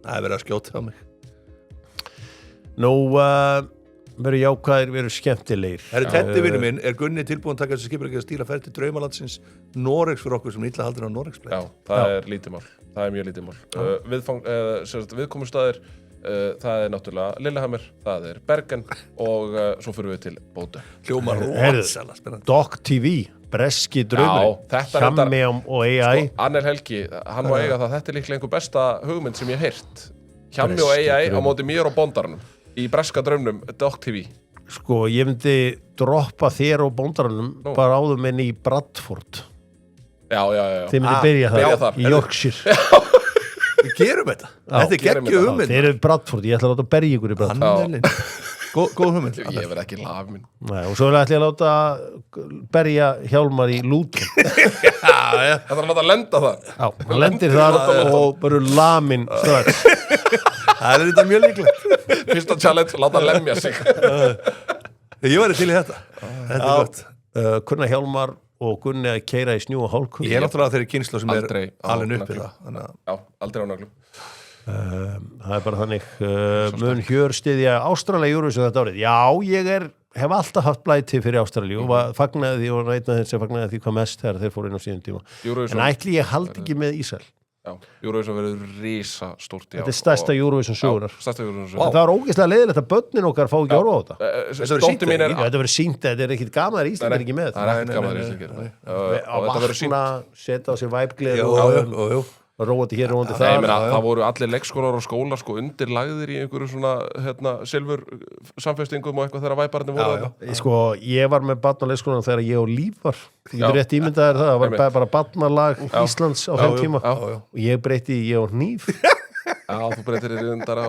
Það er verið að skjóta á mig. Nú, verið jákvæðir, verið skemmtilegir. Tetti vinur minn, er Gunni tilbúin að taka þessi skipur ekki að stíla ferð til draumalandsins Noregs fyrir okkur sem illa haldur á Noregsplay? Já, það er lítið mál. Það er mjög lítið mál. Viðkomustaðir, það er náttúrulega Lillehammer, það er Bergen og svo fyrir við til Bóta. Hljómar rosalega spennandi. Doc TV, breski draumur, Hjammeam og AI. Annel Helgi, hann má eiga það, þetta er líklega einhver besta hugmynd sem ég hef heyrt. Hjammi og AI á móti mér og Bondarnum í breska draumnum, Doc TV. Sko, ég myndi droppa þér og Bondarnum bara áður minn í Bradford. Já. Þið myndi byrja þar, í Yorkshire. Við gerum þetta. Þetta er geggjuð hugmynd. Þeir eru Bradford, ég ætla að láta berja ykkur í Bradford. Góð hugmynd. Ég verð ekki laf minn. Nei, og svo ætla ég að láta berja Hjálmar í Luton. Það er að láta lenda þar. Já, hann lendir þar og bara lamin strax. Það er þetta mjög líklegt. Fyrsta challenge, láta lemja sig. Ég var til í þetta. Þetta gott. Kunna Hjálmar og Gunni að keyra í snjó og hálku. Ég náttúrulega þeirri kynslu sem aldrei alin upp í það. Já, aldrei á nöglum. Það bara þannig mun Hjör styðja Ástralía Eurovision þetta árið. Já, ég hef alltaf haft blæti fyrir Ástralíu og fagnaði því og reitnaði þeir sem fagnaði því hvað mest þegar þeir fóru inn á síðan tíma. En ætli ég haldi ekki með Ísrael. Já, Eurovision verður risa stórt í ár. Þetta stærsta Eurovision sögunar. Stærsta Eurovision sögunar. Það var ógeðslega leiðilegt að börnin okkar fá ekki orða á þetta. Stóttir mín Þetta verður sýnt, þetta ekkit gaman að Ísland ekki með. Það ekkert gaman að Ísland Að vakna, setja á sig væpgleði og róandi hér, róandi þar. Það voru allir leikskólar og skólar undir lagðir í einhverju svona silfur samfestingum og eitthvað þegar væparnir voru. Ég var með barn á leikskólanum þegar ég og Líf var. Þú getur rétt ímyndaðir það var bara barnalag Íslands á þeim tíma og ég breyti ég og Hníf. Já, þú breytir þér undar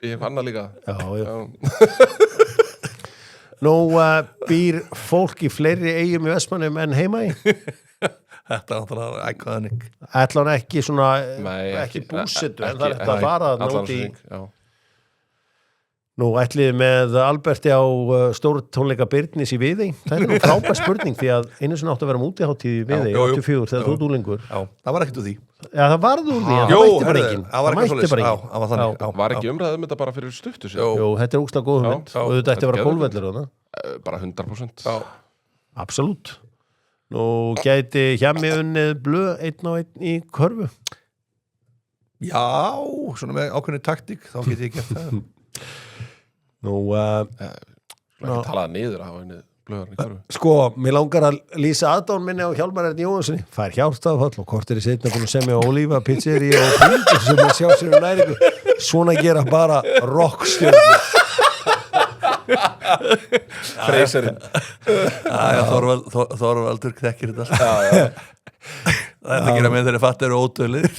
í eitthvað annað líka. Já. Nú býr fólk í fleiri eyjum í Vestmannum en heima í? Þetta er náttúrulega iconic. Ætla hann ekki svona, ekki búsetu, en það er þetta að fara nátt í. Nú ætliði með Alberti á stóru tónleika Byrnis í Viðey. Það er nú frábær spurning því að einu sinni átti að vera útihátíð í Viðey, 84, þegar þú dúlingur. Já, það var ekkert úr því. Já, það varð úr því, en það mætti bara enginn. Það mætti bara enginn. Var ekki umræðum þetta bara fyrir stuttu sér? Jú, þetta er ógeðslega góð hugmynd og þetta ætti að vera gólfvellir á það. Bara 100%. Absolutt. Nú gæti Hjammi unnið blöð 1-1 í körfu. Já, svona með ákveðni taktík, þá geti ég gert það. Nú, ekki talaði niður að hafa unnið blöðarinn í körfu. Mér langar að lýsa aðdán minni á Hjálmar Erni Jóhanssoni. Fær hjartafall og kortir í seinna búin að semja Ólífa, pizzeri og píl sem að sjá sér næringu. Svona gera bara rockstjörnur. Freyserinn. Þorvaldur þekkir þetta alltaf. Þetta gera með þeirri fattir og ódöðlir.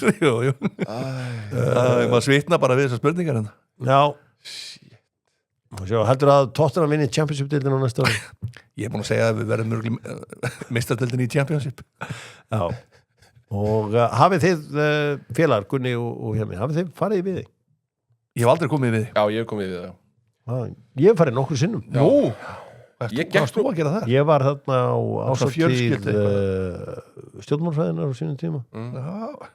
Maður svitna bara við þessar spurningar hérna. Já. Heldur að Tottenham vinni Championship-deildin á næsta ári? Ég er búin að segja að við verðum mistardildin í Championship. Já. Og hafið þið félagar, Gunni og Hjami, hafið þið farið í Viðey? Ég hef aldrei komið í Viðey. Já, ég hef komið í Viðey, já. Ég hef farið nokkru sinnum. Nú, ég gekk þú að gera það? Ég var þarna á ásatíð stjórnmálfræðinar á sínum tíma.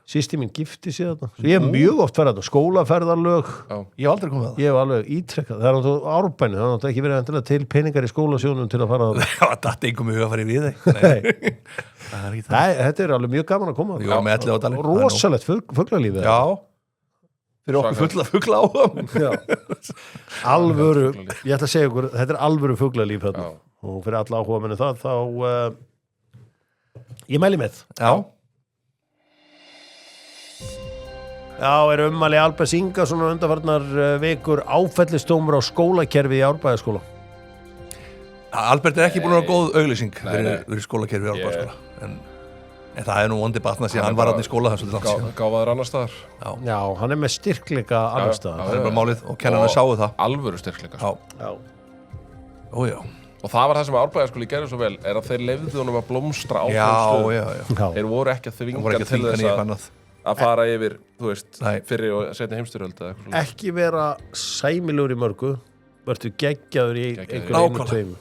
Sýsti mín gifti sig þarna. Svo ég hef mjög oft farið þarna, skólaferðarlög. Ég hef aldrei komið það. Ég hef alveg ítrekkað. Það er náttúrulega árbæni, það er náttúrulega ekki verið endilega til peningar í skólasjónum til að fara þarna. Það er engum mjög að fara í Viðey. Nei, þetta er alveg mjög gaman að koma. Jú, með Elliðaárdalinn. Rosalegt fuglalífið. Já. Fyrir okkur fugla áhuga. Alvöru, ég ætla að segja ykkur, þetta er alvöru fuglalíf þarna. Og fyrir alla áhuga minni það, þá ég mæli með. Já, ummæli Albert Ingason og undanfarnar vikur áfellistómur á skólakerfi í Árbæjarskóla. Albert er ekki búin að vera góð auglýsing fyrir skólakerfi í Árbæjarskóla. En það er nú vondi batna síðan hann var hann í skóla gáfaður annar staðar. Já, hann er með styrkleika annar staðar. Það er bara málið og kennarnir sáu það. Alvöru styrkleika. Ójá. Og það var það sem Árbæjarskóli gerði svo vel, er að þeir leyfðu honum að blómstra á stöðum. Þeir voru ekki að þvinga til þess að fara yfir, þú veist, fyrri og seinni heimsstyrjöld eða eitthvað svona. Ekki vera sæmilegur í mörgu, verður geggjaður í einhverjum tveimur.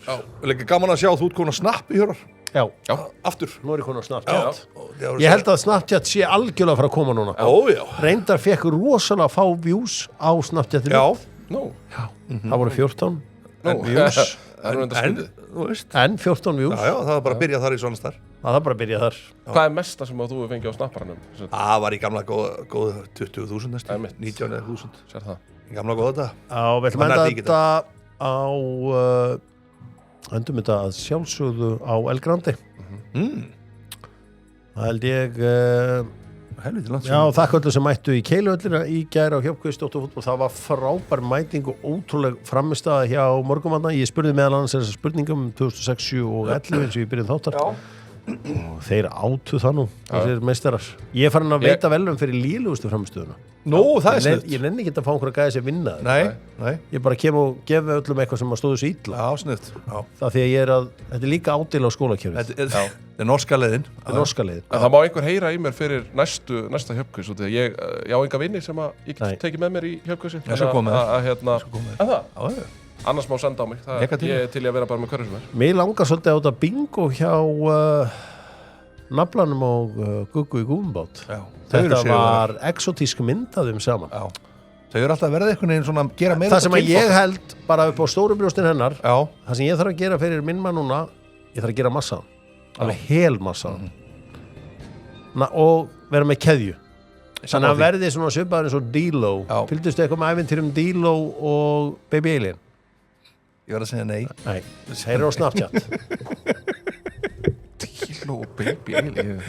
Líka gaman að sjá þú ert komin að Snappi, Hjörar. Já, aftur. Nú er ég komin á Snapchat. Ég held að Snapchat sé algjörlega að fara að koma núna. Reyndar fekk rosalega fá views á Snapchatinu. Það voru 14 views. En 14 views. Já, það var bara að byrja þar í svona starf. Það var bara að byrja þar. Hvað er mesta sem þú fengið á Snapparanum? Það var í gamla góð 20.000 næstu. 19.000. Sér það. Í gamla góða þetta. Já, við ætlum enda þetta á endum þetta að sjálfsögðu á El Grandi. Það held ég já, þakka öllu sem mættu í Keiluhöllina í gær á Hjálpkvist Dóttarfútból. Það var frábær mæting og ótrúleg frammistaða hjá morgumanna. Ég spurði meðal annars þessar spurningum 2006 og 11 eins og ég byrjuð þáttar og þeir átu það nú þessir meistarar. Ég er farin að veita velum fyrir lélegustu frammistöðuna. Nú, það er sniðt. Ég nenni ekki að fá einhverja gæði sem vinna. Nei. Ég bara kem og gefi öllum eitthvað sem að stóðu svo illa. Já, sniðt. Það því að þetta er líka ádil á skólakerfið. Þetta er norska leiðin. Það má einhver heyra í mér fyrir næsta Hjálpkvist út því ég á enga vini sem að ég get tekið með mér í Hjálpkvist. Svo komið. annars má senda á mig ég til að vera bara með hverju sem Mér langar svolítið á þetta bingo hjá naflanum og Guggu í Gúmbát Þetta var exotísk myndaðum saman Þau eru alltaf verið einhvern veginn svona að gera meira Það sem að ég held bara upp á stóru brjóstin hennar Það sem ég þarf að gera fyrir minn mann núna Ég þarf að gera massa alveg hel massa og vera með keðju Þannig að verði svona svipaður eins og D-Lo Fylgdustu eitthvað með ævintýrum D-Lo og Baby Alien? Ég var að segja nei Nei, þeir eru á Snapchat D-Lo og Baby Alien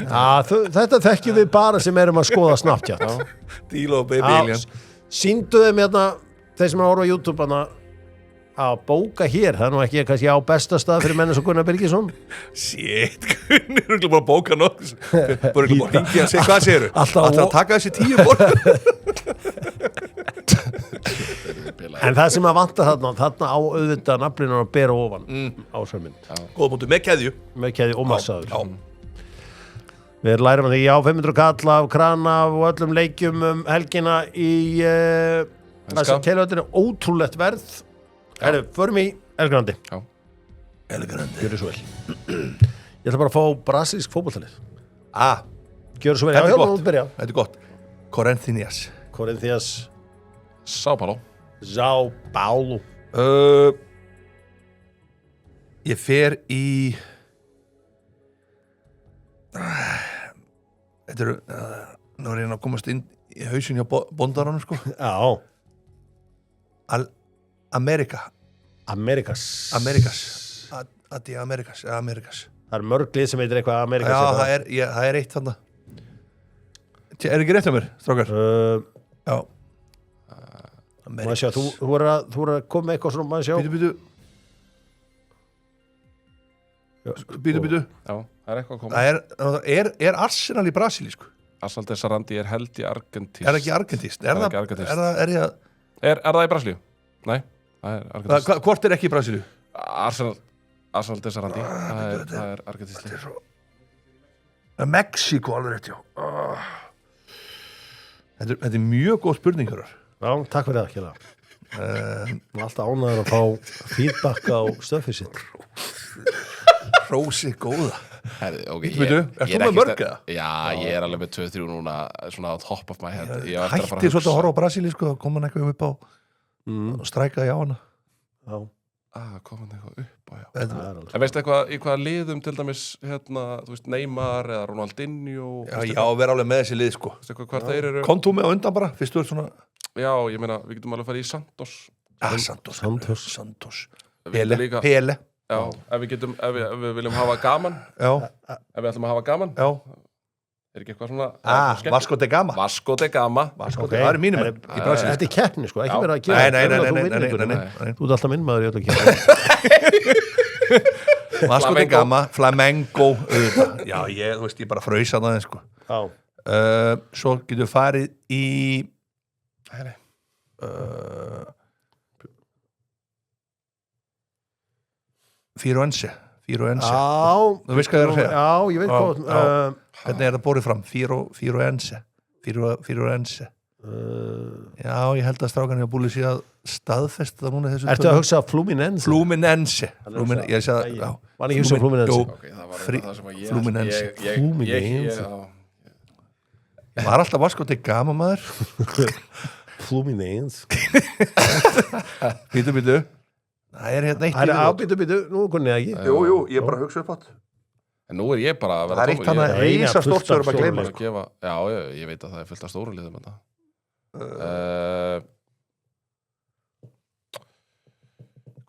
Þetta þekkjum við bara sem erum að skoða Snapchat D-Lo og Baby Alien Sýndu þeim hérna þeir sem er að horfa á YouTube að bóka hér, það er nú ekki kannski á besta stað fyrir menn eins og Gunnar Birgisson Shit, Gunnar er ekki bara að bóka nokkuð bara ekki bara að ringja að segja hvað segirðu Alltaf að taka þessi 10 borð En það sem að vanta þarna á auðvitað naflinu að bera ofan á sömynd Góða punktur, með keðju og massaður Við lærum að því 500 kall af krana og öllum leikjum helgina í Keiluhöllinni, ótrúlegt verð Herru, förum í Elgrandi Elgrandi Gjörðu svo vel Ég ætla bara að fá brasilísk fótboltalið Gjörðu svo vel Þetta er gott Corinthians São Paulo Ég fer í Þetta eru nú er ég að komast inn í hausinn hjá bondaranum sko Amerikas Það er mörg lið sem heitir eitthvað Amerikas Já, það er eitt þarna Er ekki rétt hjá mér, strákar? Já Amerikas Þú er að koma með eitthvað svona maður sjá Býtu Já, það er eitthvað að koma Er Arsenal í brasilísku? Arsenal de Sarandi er held í argentísk Er það ekki argentískt? Er það í Brasilíu? Nei, það er argentísk Hvort er ekki í Brasilíu? Arsenal de Sarandi Það er argentísk Mexíko alveg rétt, já Þetta er mjög góð spurning hér Já, takk fyrir það, Kjell Alltaf ánæður að fá feedback á stöfið sitt Rósi góða okay, Ertu með mörg eða? Já, ég er alveg með 2-3 núna svona á top of my head Hætti svolítið að horfa á Brasilíu sko, kom hann eitthvað upp á og strækaði á hana kom hann eitthvað upp á En veistu eitthvað í hvaða liðum til dæmis þú veist Neymar eða Ronaldinho Já, vera alveg með þessi lið sko Kom þú með á undan bara, fyrst þú ert svona Já, ég meina, við getum alveg að fara í Santos Pele Já, ef við viljum hafa gaman Ef við ætlum að hafa gaman Er ekki eitthvað svona Vasco de Gama Það er mínum Þetta er keppni sko, ekki vera að gera Nei Þú ert alltaf minn maður í öllu keppni Vasco de Gama, Flamengo Já, þú veist, ég bara frausa það sko Svo getur farið í Firenze Þú veist hvað það er að segja Já, ég veit hvað Hvernig er það borðið fram? Firenze Já, ég held að strákan hefur búið síðan staðfest það núna þessu Ertu að hugsa Fluminense? Ég sagði, já Var ekki hugsa Fluminense? Fluminense Það var alltaf Vasco de Gama maður Fluminense Býtu Það er hérna eitt Býtu, nú kunni ég ekki Jú, ég er bara að hugsa upp átt En nú er ég bara að vera Það er eitt hann að reysa stórt sem við erum að gleyma Já, ég veit að það er fullt af stóru liðum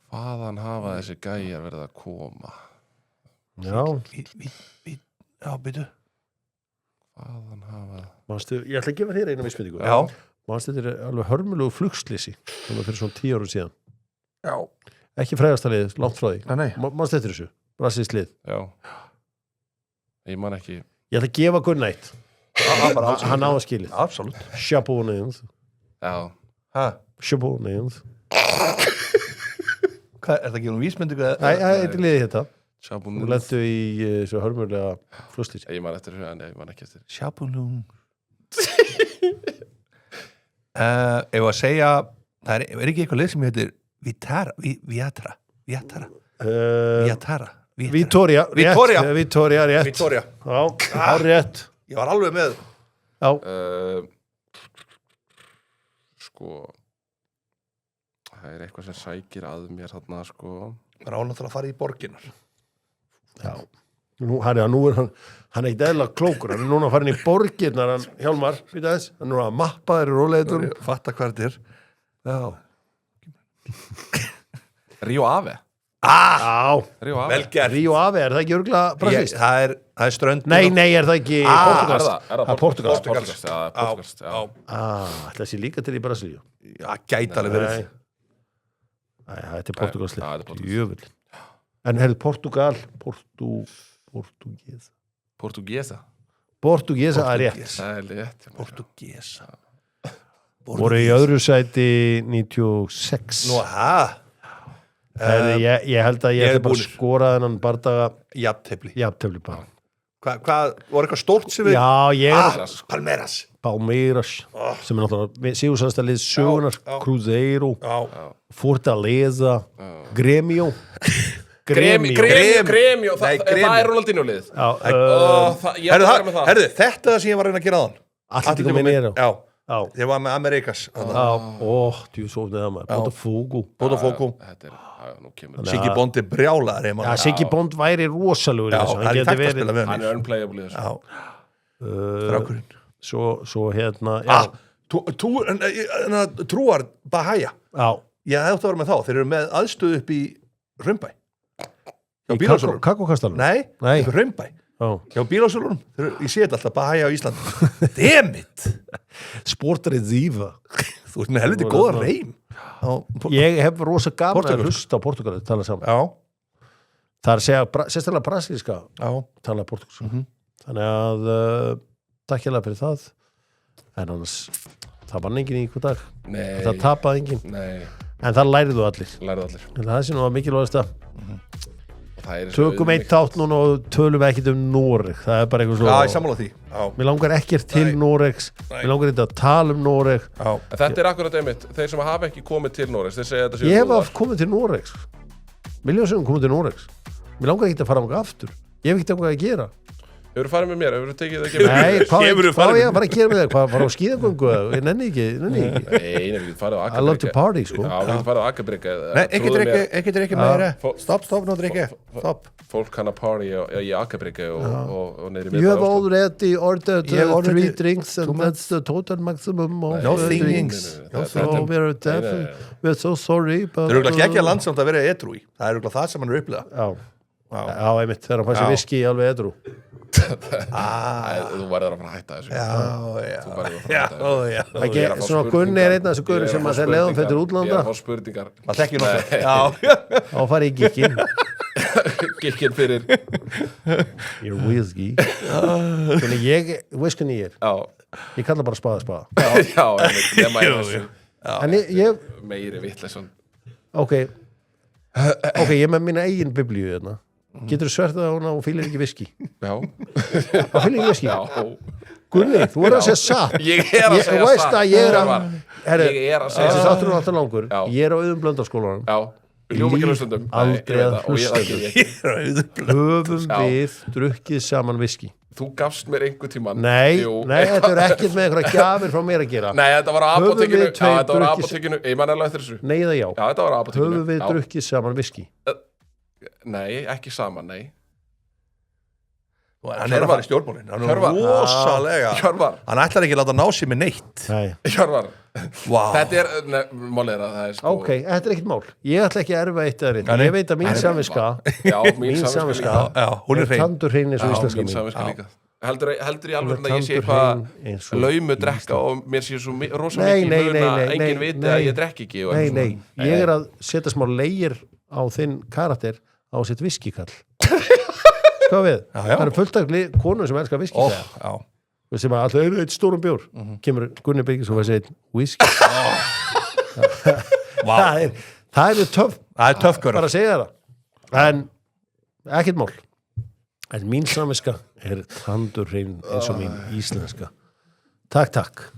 Hvaðan hafa þessi gæjar verið að koma? Já Býtu Hvaðan hafa Manstu, ég ætla að gefa þér eina vísbendingu Já Manstu, þetta er alveg hörmulegu flugslýsi fyrir svona 10 árum síðan Já Ekki frægastalið, langt frá því Nei Manstu eftir þessu, brasilískt lið Já Ég man ekki Ég ætla að gefa Gunnar eitt Hann á að skilið Absolutt Chapeau-Nins Chapeau-Nins Hvað, er það ekki um vísmyndingu? Nei, það er liðið þetta Chapeau-Nins Þú lentu í svo hörmulega flugslýsi Ég man eftir þessu, en ég man ekki eftir Chapeau-Nins Ef að segja Það er ekki eitthvað lið sem heitir Viatara Vítoria, rétt Vítoria. Já, rétt Ég var alveg með Já, Sko það er eitthvað sem sækir að mér þarna sko Það er náttúrulega að fara í borginar já Nú er hann er ekkert eðla klókur hann er núna að fara inn í borgirnar hann Hjálmar, hann er núna að mappa þeir róleitur Fatta hvað þetta er Já Ríó Ave Já, Ríó Ave Vel gert Ríó Ave, er það ekki örgulega brasilískt? Það er strönd Nei, er það ekki portugalskt? Er það Portugalskt Portugalskt já. Það sé líka til í Brasilíu Já, gæti alveg verið Nei, þetta er portugalskt Já, þetta er portugalskt. Jöfull En herðu Portugal Portugesa Portugesa er rétt Það er rétt Portugesa Voru í öðru sæti 96 Nú, Herðu, ég held að ég ætla bara að skora þennan bardaga Jafntefli bara Hvað, voru eitthvað stórt sem við Já, ég er Palmeiras Palmeiras sem er náttúrulega sigursæðstalið sögunar Cruzeiro Fortaleza Grêmio Grêmio Það er Ronaldinho lið Herðu, þetta er það sem ég var að reyna að gera aðan Atlético Mineiro Já, ég var með Amerikas Þú sofnið það maður Botafogo Siggi Bond er brjálaður Siggi Bond væri rosalegur hann er tækt að spila með Hann er unplayable Strákurinn Svo hérna Trúar Bahæja Ég hefði átt að vera með þá Þeir eru með aðstöðu upp í Hrumbæ Kakokastalunum? Nei, Hrumbæ hjá bílásölunum Ég sé þetta alltaf Bahæja á Íslandi Dammit Sportreziva Þú ert með helviti góða reym Ég hef rosa gaman að hlusta á Portugali tala saman Það er að segja sérstaklega brasilíska tala portugalska Þannig að takk hérlega fyrir það en annars það vann enginn í einhver dag það tapaði enginn en það læriðu allir það er sér nú að mikilvægast að tökum eitt þátt núna og tölum við ekkert Noreg það er bara eitthvað svo ég sammála því mér langar ekkert til Noregs mér langar eitthvað að tala Noreg þetta er akkurat einmitt þeir sem hafa ekki komið til Noregs þeir segja þetta séu ég hef komið til Noregs miljónsögum komið til Noregs mér langar ekkert að fara á aftur ég hef ekkert eitthvað að gera Hefur farið með mér, hefur tekið það ekki Nei, hvað ég að fara að gera með þér? Hvað fara á skíðagöngu? Ég nenni ekki Nei, við getum farið á I love to party, sko Já, við getum farið á Akabrygga Nei, ekki drikki meira Stopp, nú drikki Stopp Fólk kann að party í Akabrygga og neyri You have already ordered 3 drinks and that's the total maximum of drinks So we're so sorry Það eru ekki að landsamt að vera edru í Það eru það sem hann er upplega Já, einmitt, þegar hann fær sér viski alveg edru Þú verður að fara að hætta þessu Þú verður að fara að hætta þessu Svona Gunni er einn af þessu Gunni sem að þeir leiðum fyrir útlanda Ég er að fá spurningar Þá fari ég gikkin Gikkin fyrir Your whisky Þannig ég, veist hvernig ég er Ég kalla bara spaða Já, nema ég þessu Meiri vittleysson Ok, ég er með mína eigin biblíu hérna Getur þú svertað á hana og fýlir ekki viski? Já Það fýlir ekki viski? Já Gunni, þú er að segja satt Ég er að segja satt Ég er að segja satt Þáttur er alltaf langur Ég er á Auðun Blöndalskólanum Já Líf aldrei að hlusta Höfum við drukkið saman viski Þú gafst mér einhver tíman Nei, þetta er ekkert með einhverja gjafir frá mér að gera Nei, þetta var á apotekinu Ég man alveg eftir þessu Nei eða já þetta var á apotekinu Höfum við drukkið saman viski Nei, ekki saman, nei Hann er að fara í stjórnmálin Hann er rosalega Hann ætlar ekki að láta ná sér með neitt Hjörvar Þetta er, málið er að það er sko Ok, þetta er ekkert mál Ég ætla ekki að erfa eitt eða reitt Ég veit að mín samviska Mín samviska Hún er hrein Tandur hrein eins og íslenska mín samviska líka Heldur í alveg að ég sé eitthvað laumu drekka og mér sé svo rosa mikið muna enginn viti að ég drekki ekki Nei, ég er að setja smá leir á þinn karakter á sitt viskikall Sko við, það eru fullt af konur sem elskar viski sem að alltaf eru eitt stórum bjór kemur Gunni Byggis og það segir whisky það er töff bara að segja það en ekkert mál en mín samviska er tandurhrein eins og mín íslenska takk